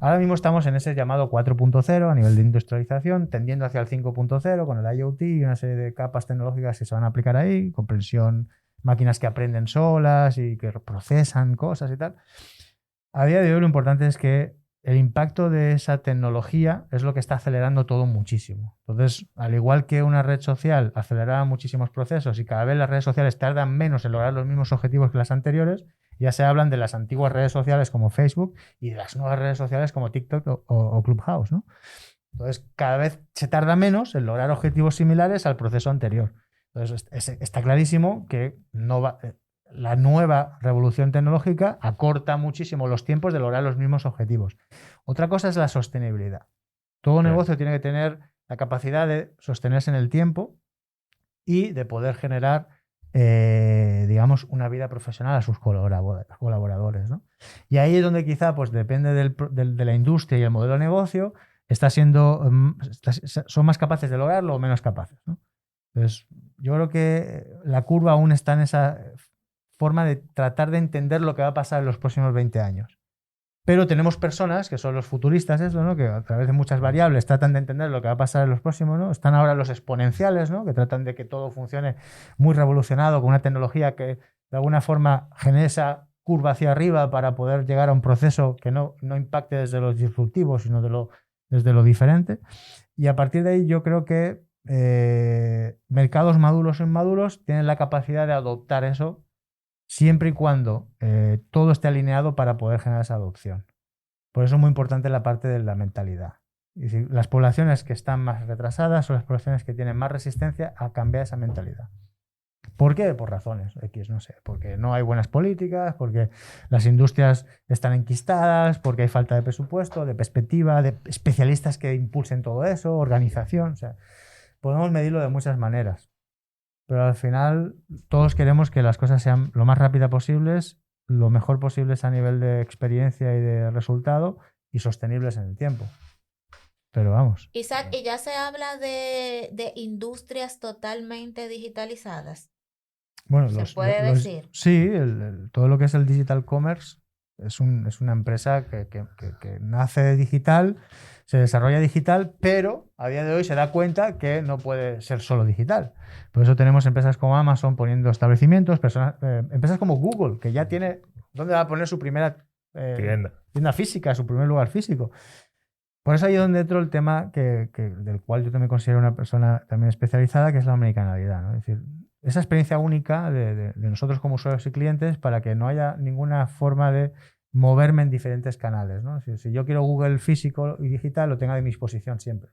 Ahora mismo estamos en ese llamado 4.0 a nivel de industrialización, tendiendo hacia el 5.0 con el IoT y una serie de capas tecnológicas que se van a aplicar ahí, comprensión, máquinas que aprenden solas y que procesan cosas y tal. A día de hoy lo importante es que el impacto de esa tecnología es lo que está acelerando todo muchísimo. Entonces, al igual que una red social aceleraba muchísimos procesos y cada vez las redes sociales tardan menos en lograr los mismos objetivos que las anteriores, ya se hablan de las antiguas redes sociales como Facebook y de las nuevas redes sociales como TikTok o Clubhouse, ¿no? Entonces, cada vez se tarda menos en lograr objetivos similares al proceso anterior. Entonces, está clarísimo que la nueva revolución tecnológica acorta muchísimo los tiempos de lograr los mismos objetivos. Otra cosa es la sostenibilidad. Todo negocio tiene que tener la capacidad de sostenerse en el tiempo y de poder generar, digamos, una vida profesional a sus colaboradores, ¿no? Y ahí es donde quizá, pues depende de la industria y el modelo de negocio, son más capaces de lograrlo o menos capaces, ¿no? Entonces, yo creo que la curva aún está en esa forma de tratar de entender lo que va a pasar en los próximos 20 años. Pero tenemos personas que son los futuristas, eso, ¿no? Que a través de muchas variables tratan de entender lo que va a pasar en los próximos, ¿no? Están ahora los exponenciales, ¿no? Que tratan de que todo funcione muy revolucionado con una tecnología que de alguna forma genere esa curva hacia arriba para poder llegar a un proceso que no impacte desde lo disruptivo, sino desde lo diferente. Y a partir de ahí yo creo que mercados maduros o inmaduros tienen la capacidad de adoptar eso siempre y cuando todo esté alineado para poder generar esa adopción. Por eso es muy importante la parte de la mentalidad. Es decir, las poblaciones que están más retrasadas son las poblaciones que tienen más resistencia a cambiar esa mentalidad. ¿Por qué? Por razones X, no sé. Porque no hay buenas políticas, porque las industrias están enquistadas, porque hay falta de presupuesto, de perspectiva, de especialistas que impulsen todo eso, organización. O sea, podemos medirlo de muchas maneras. Pero al final todos queremos que las cosas sean lo más rápidas posibles, lo mejor posibles a nivel de experiencia y de resultado y sostenibles en el tiempo. Pero vamos. Isaac, ¿y ya se habla de industrias totalmente digitalizadas? Bueno, ¿Se puede decir? sí, todo lo que es el digital commerce es una empresa que nace digital, se desarrolla digital, pero a día de hoy se da cuenta que no puede ser solo digital. Por eso tenemos empresas como Amazon poniendo establecimientos, empresas como Google, que ya tiene dónde va a poner su primera tienda física, su primer lugar físico. Por eso ahí es donde entro el tema del cual yo también considero una persona también especializada, que es la omnicanalidad, ¿no? Es decir, esa experiencia única de nosotros como usuarios y clientes para que no haya ninguna forma de moverme en diferentes canales, ¿no? Si yo quiero Google físico y digital, lo tenga a mi disposición siempre.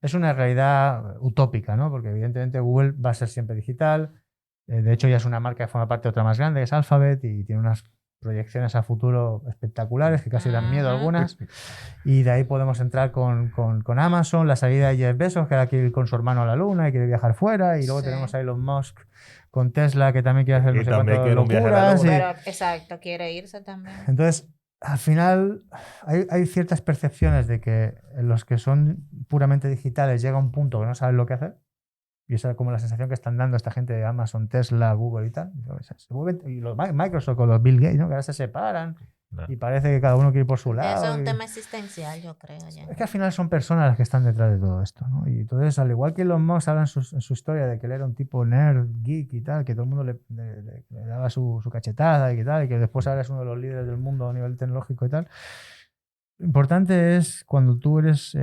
Es una realidad utópica, ¿no? Porque evidentemente Google va a ser siempre digital. De hecho, ya es una marca que forma parte de otra más grande, que es Alphabet, y tiene unas proyecciones a futuro espectaculares que casi dan miedo algunas. Y de ahí podemos entrar con Amazon, la salida de Jeff Bezos, que ahora quiere ir con su hermano a la luna y quiere viajar fuera. Y luego tenemos a Elon Musk con Tesla, que también quiere hacer no sé cuántas locuras. Pero, exacto, quiere irse también. Entonces, al final hay ciertas percepciones de que los que son puramente digitales llega a un punto que no saben lo que hacer. Y esa es como la sensación que están dando esta gente de Amazon, Tesla, Google y tal. Y Microsoft con los Bill Gates, ¿no? Que ahora se separan y parece que cada uno quiere ir por su lado. Eso es un tema existencial, yo creo. Ya. Es que al final son personas las que están detrás de todo esto, ¿no? Y entonces, al igual que Elon Musk habla en su historia de que él era un tipo nerd, geek y tal, que todo el mundo le daba su cachetada y tal, y que después ahora es uno de los líderes del mundo a nivel tecnológico y tal. Lo importante es cuando tú eres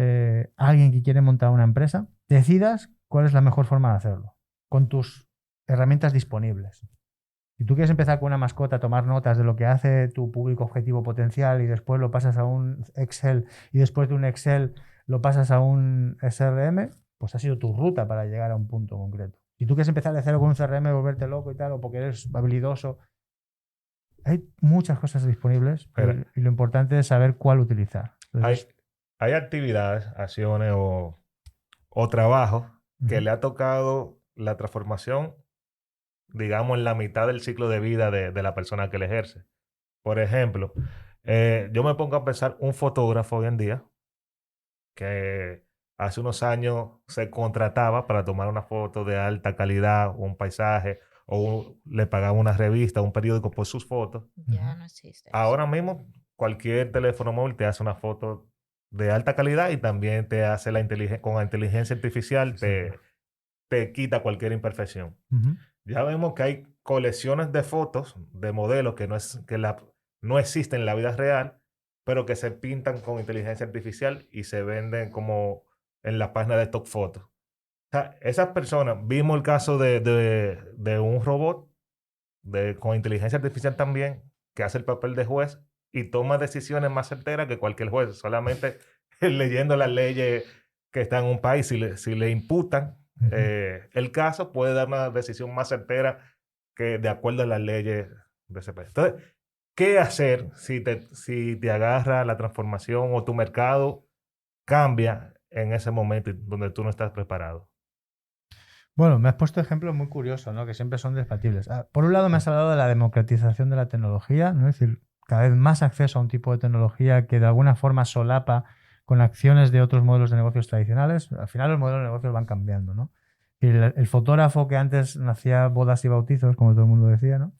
alguien que quiere montar una empresa, decidas cuál es la mejor forma de hacerlo, con tus herramientas disponibles. Si tú quieres empezar con una mascota, tomar notas de lo que hace tu público objetivo potencial y después lo pasas a un Excel y después de un Excel lo pasas a un SRM, pues ha sido tu ruta para llegar a un punto concreto. Si tú quieres empezar de cero con un CRM, volverte loco y tal, o porque eres habilidoso, hay muchas cosas disponibles y lo importante es saber cuál utilizar. Entonces, hay actividades, acciones o trabajos que le ha tocado la transformación, digamos, en la mitad del ciclo de vida de la persona que le ejerce. Por ejemplo, yo me pongo a pensar un fotógrafo hoy en día que hace unos años se contrataba para tomar una foto de alta calidad, un paisaje, o le pagaba una revista, un periódico por sus fotos. Ya no existe eso. Ahora mismo, cualquier teléfono móvil te hace una foto de alta calidad y también te hace con la inteligencia artificial, te quita cualquier imperfección. Ya vemos que hay colecciones de fotos de modelos que no existen en la vida real, pero que se pintan con inteligencia artificial y se venden como en la página de stock photos. O sea, esas personas, vimos el caso de un robot con inteligencia artificial también, que hace el papel de juez y toma decisiones más certeras que cualquier juez, solamente leyendo las leyes que están en un país. Si le imputan el caso, puede dar una decisión más certera que de acuerdo a las leyes de ese país. Entonces, ¿qué hacer si te agarra la transformación o tu mercado cambia en ese momento donde tú no estás preparado? Bueno, me has puesto ejemplos muy curiosos, ¿no? Que siempre son debatibles. Por un lado, me has hablado de la democratización de la tecnología, ¿no? Es decir, cada vez más acceso a un tipo de tecnología que de alguna forma solapa con acciones de otros modelos de negocios tradicionales. Al final, los modelos de negocios van cambiando, ¿no? Y el fotógrafo que antes hacía bodas y bautizos, como todo el mundo decía, ¿no?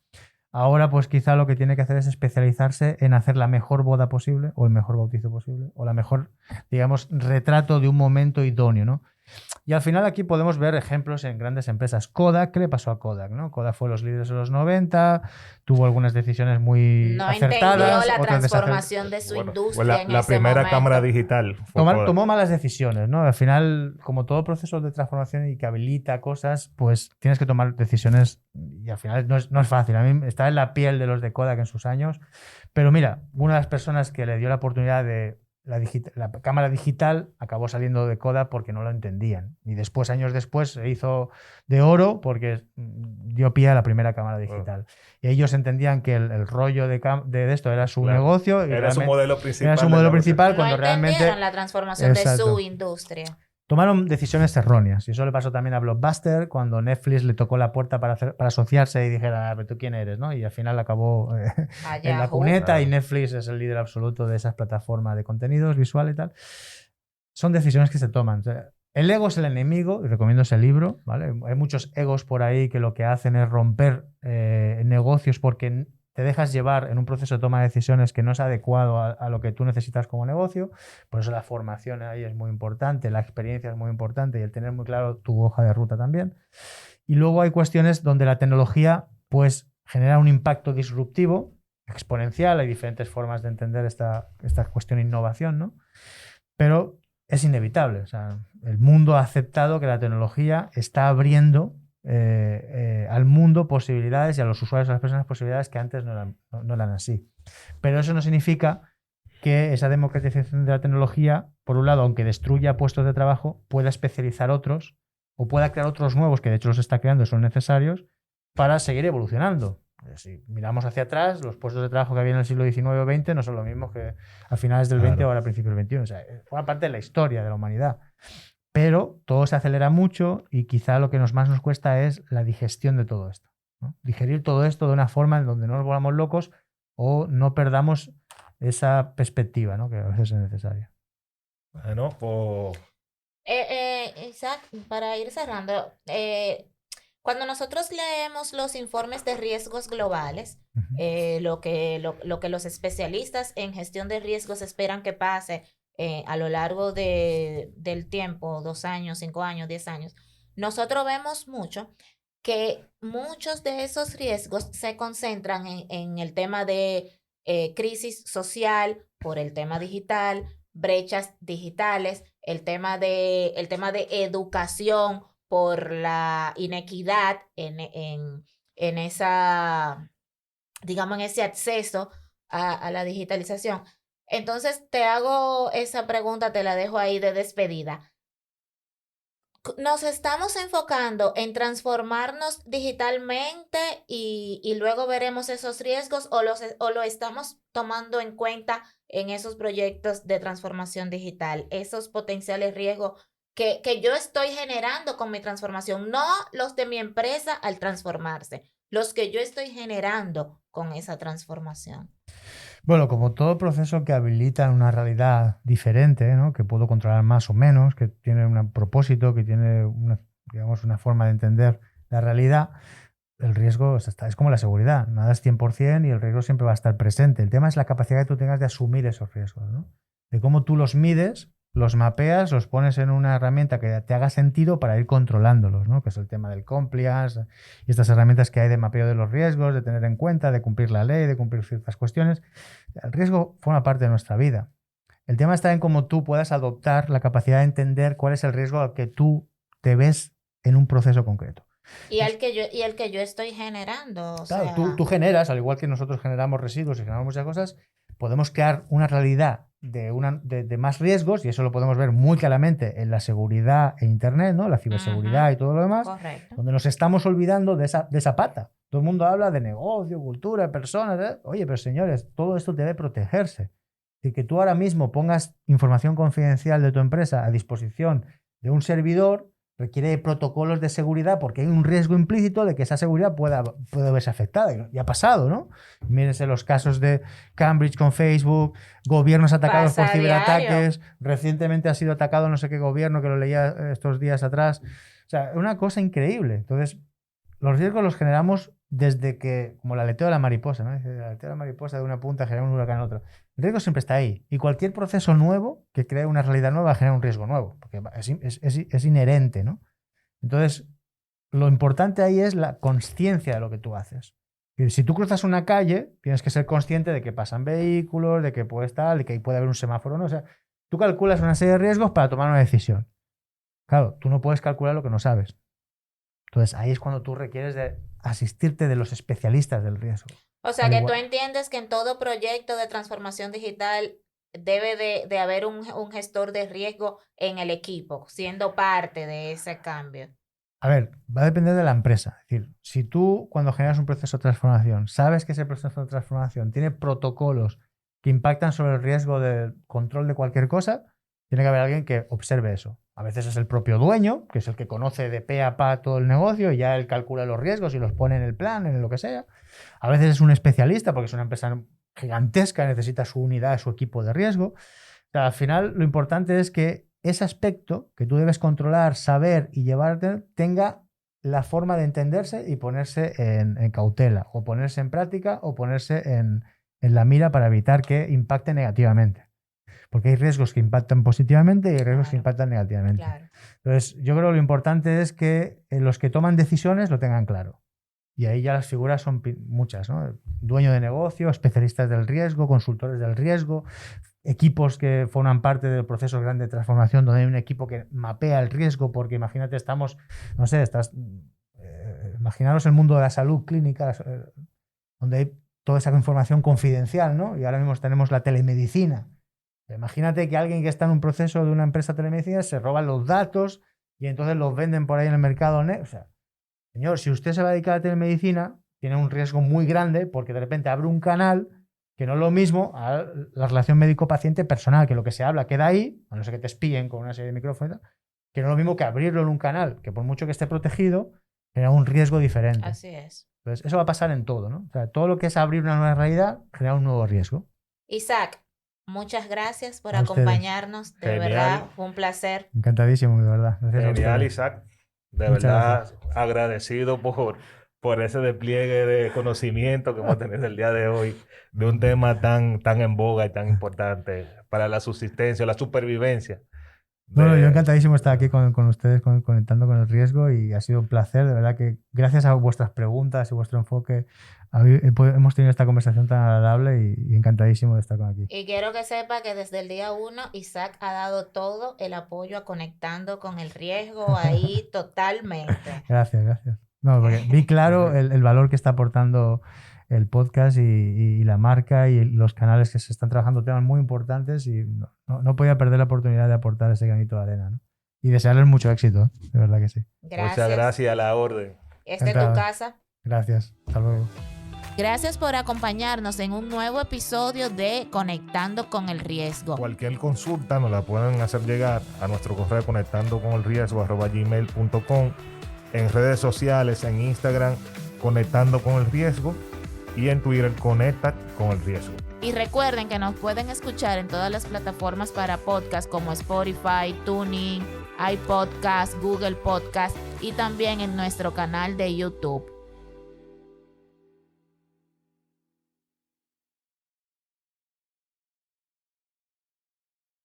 Ahora, pues quizá lo que tiene que hacer es especializarse en hacer la mejor boda posible, o el mejor bautizo posible, o la mejor, digamos, retrato de un momento idóneo, ¿no? Y al final aquí podemos ver ejemplos en grandes empresas. Kodak, ¿qué le pasó a Kodak? ¿No? Kodak fue los líderes de los 90, tuvo algunas decisiones muy No entendió acertadas, la otras desacertadas. transformación de su Bueno, fue industria en la ese primera cámara momento. digital. Fue Kodak. Tomó malas decisiones, ¿no? Al final, como todo proceso de transformación y que habilita cosas, pues tienes que tomar decisiones y al final no es fácil. A mí está en la piel de los de Kodak en sus años, pero mira, una de las personas que le dio la oportunidad de la cámara digital acabó saliendo de Kodak porque no lo entendían. Y después, años después, se hizo de oro porque dio pie a la primera cámara digital. Y ellos entendían que el rollo de esto era su negocio. Y era su modelo principal. Era su modelo principal No cuando entendieron realmente... la transformación de su industria. Tomaron decisiones erróneas. Y eso le pasó también a Blockbuster cuando Netflix le tocó la puerta para asociarse y dijera, pero ¿tú quién eres? ¿No? Y al final acabó en la cuneta y Netflix es el líder absoluto de esas plataformas de contenidos visuales y tal. Son decisiones que se toman. O sea, el ego es el enemigo, y recomiendo ese libro, ¿vale? Hay muchos egos por ahí que lo que hacen es romper negocios porque te dejas llevar en un proceso de toma de decisiones que no es adecuado a lo que tú necesitas como negocio. Por eso la formación ahí es muy importante, la experiencia es muy importante y el tener muy claro tu hoja de ruta también. Y luego hay cuestiones donde la tecnología pues genera un impacto disruptivo, exponencial. Hay diferentes formas de entender esta cuestión de innovación, ¿no? Pero es inevitable. O sea, el mundo ha aceptado que la tecnología está abriendo al mundo posibilidades y a los usuarios, a las personas, posibilidades que antes no eran así. Pero eso no significa que esa democratización de la tecnología, por un lado, aunque destruya puestos de trabajo, pueda especializar otros o pueda crear otros nuevos, que de hecho los está creando y son necesarios, para seguir evolucionando. Si miramos hacia atrás, los puestos de trabajo que había en el siglo XIX o XX no son los mismos que a finales del XX o ahora a principios del XXI. O sea, forma parte de la historia de la humanidad. Pero todo se acelera mucho y quizá lo que más nos cuesta es la digestión de todo esto, ¿no? Digerir todo esto de una forma en donde no nos volvamos locos o no perdamos esa perspectiva, ¿no? Que a veces es necesaria. Bueno, pues... Isaac, para ir cerrando, cuando nosotros leemos los informes de riesgos globales, lo que los especialistas en gestión de riesgos esperan que pase a lo largo del tiempo, 2 años, 5 años, 10 años, nosotros vemos mucho que muchos de esos riesgos se concentran en el tema de crisis social por el tema digital, brechas digitales, el tema de educación por la inequidad en esa, digamos, en ese acceso a la digitalización. Entonces, te hago esa pregunta, te la dejo ahí de despedida. ¿Nos estamos enfocando en transformarnos digitalmente y luego veremos esos riesgos o lo estamos tomando en cuenta en esos proyectos de transformación digital, esos potenciales riesgos que yo estoy generando con mi transformación, no los de mi empresa al transformarse, los que yo estoy generando con esa transformación? Bueno, como todo proceso que habilita una realidad diferente, ¿no? Que puedo controlar más o menos, que tiene un propósito, que tiene digamos, una forma de entender la realidad, el riesgo es como la seguridad. Nada es 100% y el riesgo siempre va a estar presente. El tema es la capacidad que tú tengas de asumir esos riesgos, ¿no? De cómo tú los mides, los mapeas, los pones en una herramienta que te haga sentido para ir controlándolos, ¿no? Que es el tema del compliance y estas herramientas que hay de mapeo de los riesgos, de tener en cuenta, de cumplir la ley, de cumplir ciertas cuestiones. El riesgo forma parte de nuestra vida. El tema está en cómo tú puedas adoptar la capacidad de entender cuál es el riesgo al que tú te ves en un proceso concreto. Y el que yo estoy generando. O claro, sea... tú generas, al igual que nosotros generamos residuos y generamos muchas cosas, podemos crear una realidad de más riesgos, y eso lo podemos ver muy claramente en la seguridad en Internet, ¿no? La ciberseguridad y todo lo demás, correcto, donde nos estamos olvidando de esa pata. Todo el mundo habla de negocio, cultura, personas, ¿eh? Oye, pero señores, todo esto debe protegerse. Y que tú ahora mismo pongas información confidencial de tu empresa a disposición de un servidor, requiere protocolos de seguridad porque hay un riesgo implícito de que esa seguridad pueda verse afectada. Y ha pasado, ¿no? Mírense los casos de Cambridge con Facebook, gobiernos atacados por ciberataques. Recientemente ha sido atacado no sé qué gobierno, que lo leía estos días atrás. O sea, una cosa increíble. Entonces, los riesgos los generamos desde que, como el aleteo de la mariposa, ¿no? El aleteo de la mariposa de una punta genera un huracán en otra. El riesgo siempre está ahí. Y cualquier proceso nuevo que cree una realidad nueva genera un riesgo nuevo, porque es inherente, ¿no? Entonces, lo importante ahí es la consciencia de lo que tú haces. Y si tú cruzas una calle, tienes que ser consciente de que pasan vehículos, de que puedes tal, de que puede haber un semáforo, ¿no? O sea, tú calculas una serie de riesgos para tomar una decisión. Claro, tú no puedes calcular lo que no sabes. Entonces, ahí es cuando tú requieres de asistirte de los especialistas del riesgo. O sea, que tú entiendes que en todo proyecto de transformación digital debe de haber un gestor de riesgo en el equipo, siendo parte de ese cambio. A ver, va a depender de la empresa. Es decir, si tú cuando generas un proceso de transformación, sabes que ese proceso de transformación tiene protocolos que impactan sobre el riesgo del control de cualquier cosa, tiene que haber alguien que observe eso. A veces es el propio dueño, que es el que conoce de pe a pa todo el negocio y ya él calcula los riesgos y los pone en el plan, en lo que sea. A veces es un especialista porque es una empresa gigantesca, necesita su unidad, su equipo de riesgo. O sea, al final lo importante es que ese aspecto que tú debes controlar, saber y llevarte tenga la forma de entenderse y ponerse en cautela, o ponerse en práctica, o ponerse en la mira para evitar que impacte negativamente. Porque hay riesgos que impactan positivamente y hay riesgos que impactan negativamente. Claro. Entonces, yo creo que lo importante es que los que toman decisiones lo tengan claro. Y ahí ya las figuras son muchas, ¿no? Dueño de negocio, especialistas del riesgo, consultores del riesgo, equipos que forman parte del proceso grande de transformación, donde hay un equipo que mapea el riesgo, porque imagínate, estamos, no sé, imaginaros el mundo de la salud clínica, donde hay toda esa información confidencial, ¿no? Y ahora mismo tenemos la telemedicina. Imagínate que alguien que está en un proceso de una empresa de telemedicina se roba los datos y entonces los venden por ahí en el mercado. O sea, señor, si usted se va a dedicar a la telemedicina, tiene un riesgo muy grande porque de repente abre un canal que no es lo mismo a la relación médico-paciente personal, que lo que se habla queda ahí, a no ser que te espíen con una serie de micrófonos, que no es lo mismo que abrirlo en un canal, que por mucho que esté protegido, genera un riesgo diferente. Así es. Entonces, eso va a pasar en todo, ¿no? O sea, todo lo que es abrir una nueva realidad genera un nuevo riesgo. Isaac, muchas gracias por A ustedes. acompañarnos. De Genial. verdad, fue un placer. Encantadísimo, de verdad. Gracias a Genial, ustedes. Isaac. De Muchas verdad, gracias. agradecido por ese despliegue de conocimiento que hemos tenido el día de hoy de un tema tan en boga y tan importante para la subsistencia, la supervivencia. Bueno, yo encantadísimo estar aquí con ustedes, conectando con el riesgo, y ha sido un placer, de verdad que gracias a vuestras preguntas y vuestro enfoque hemos tenido esta conversación tan agradable y encantadísimo de estar aquí. Y quiero que sepa que desde el día 1 Isaac ha dado todo el apoyo a Conectando con el Riesgo ahí totalmente. Gracias. No, porque vi claro el valor que está aportando el podcast y la marca y los canales que se están trabajando temas muy importantes, y no podía perder la oportunidad de aportar ese granito de arena, ¿no? Y desearles mucho éxito, de verdad que sí. Gracias. Muchas gracias, a la orden. Esta es tu Encantado. casa. Gracias, hasta luego. Gracias por acompañarnos en un nuevo episodio de Conectando con el Riesgo. Cualquier consulta nos la pueden hacer llegar a nuestro correo conectandoconelriesgo@gmail.com, en redes sociales, en Instagram, Conectando con el Riesgo, y en Twitter, Conecta con el Riesgo. Y recuerden que nos pueden escuchar en todas las plataformas para podcast como Spotify, TuneIn, iPodcast, Google Podcast y también en nuestro canal de YouTube.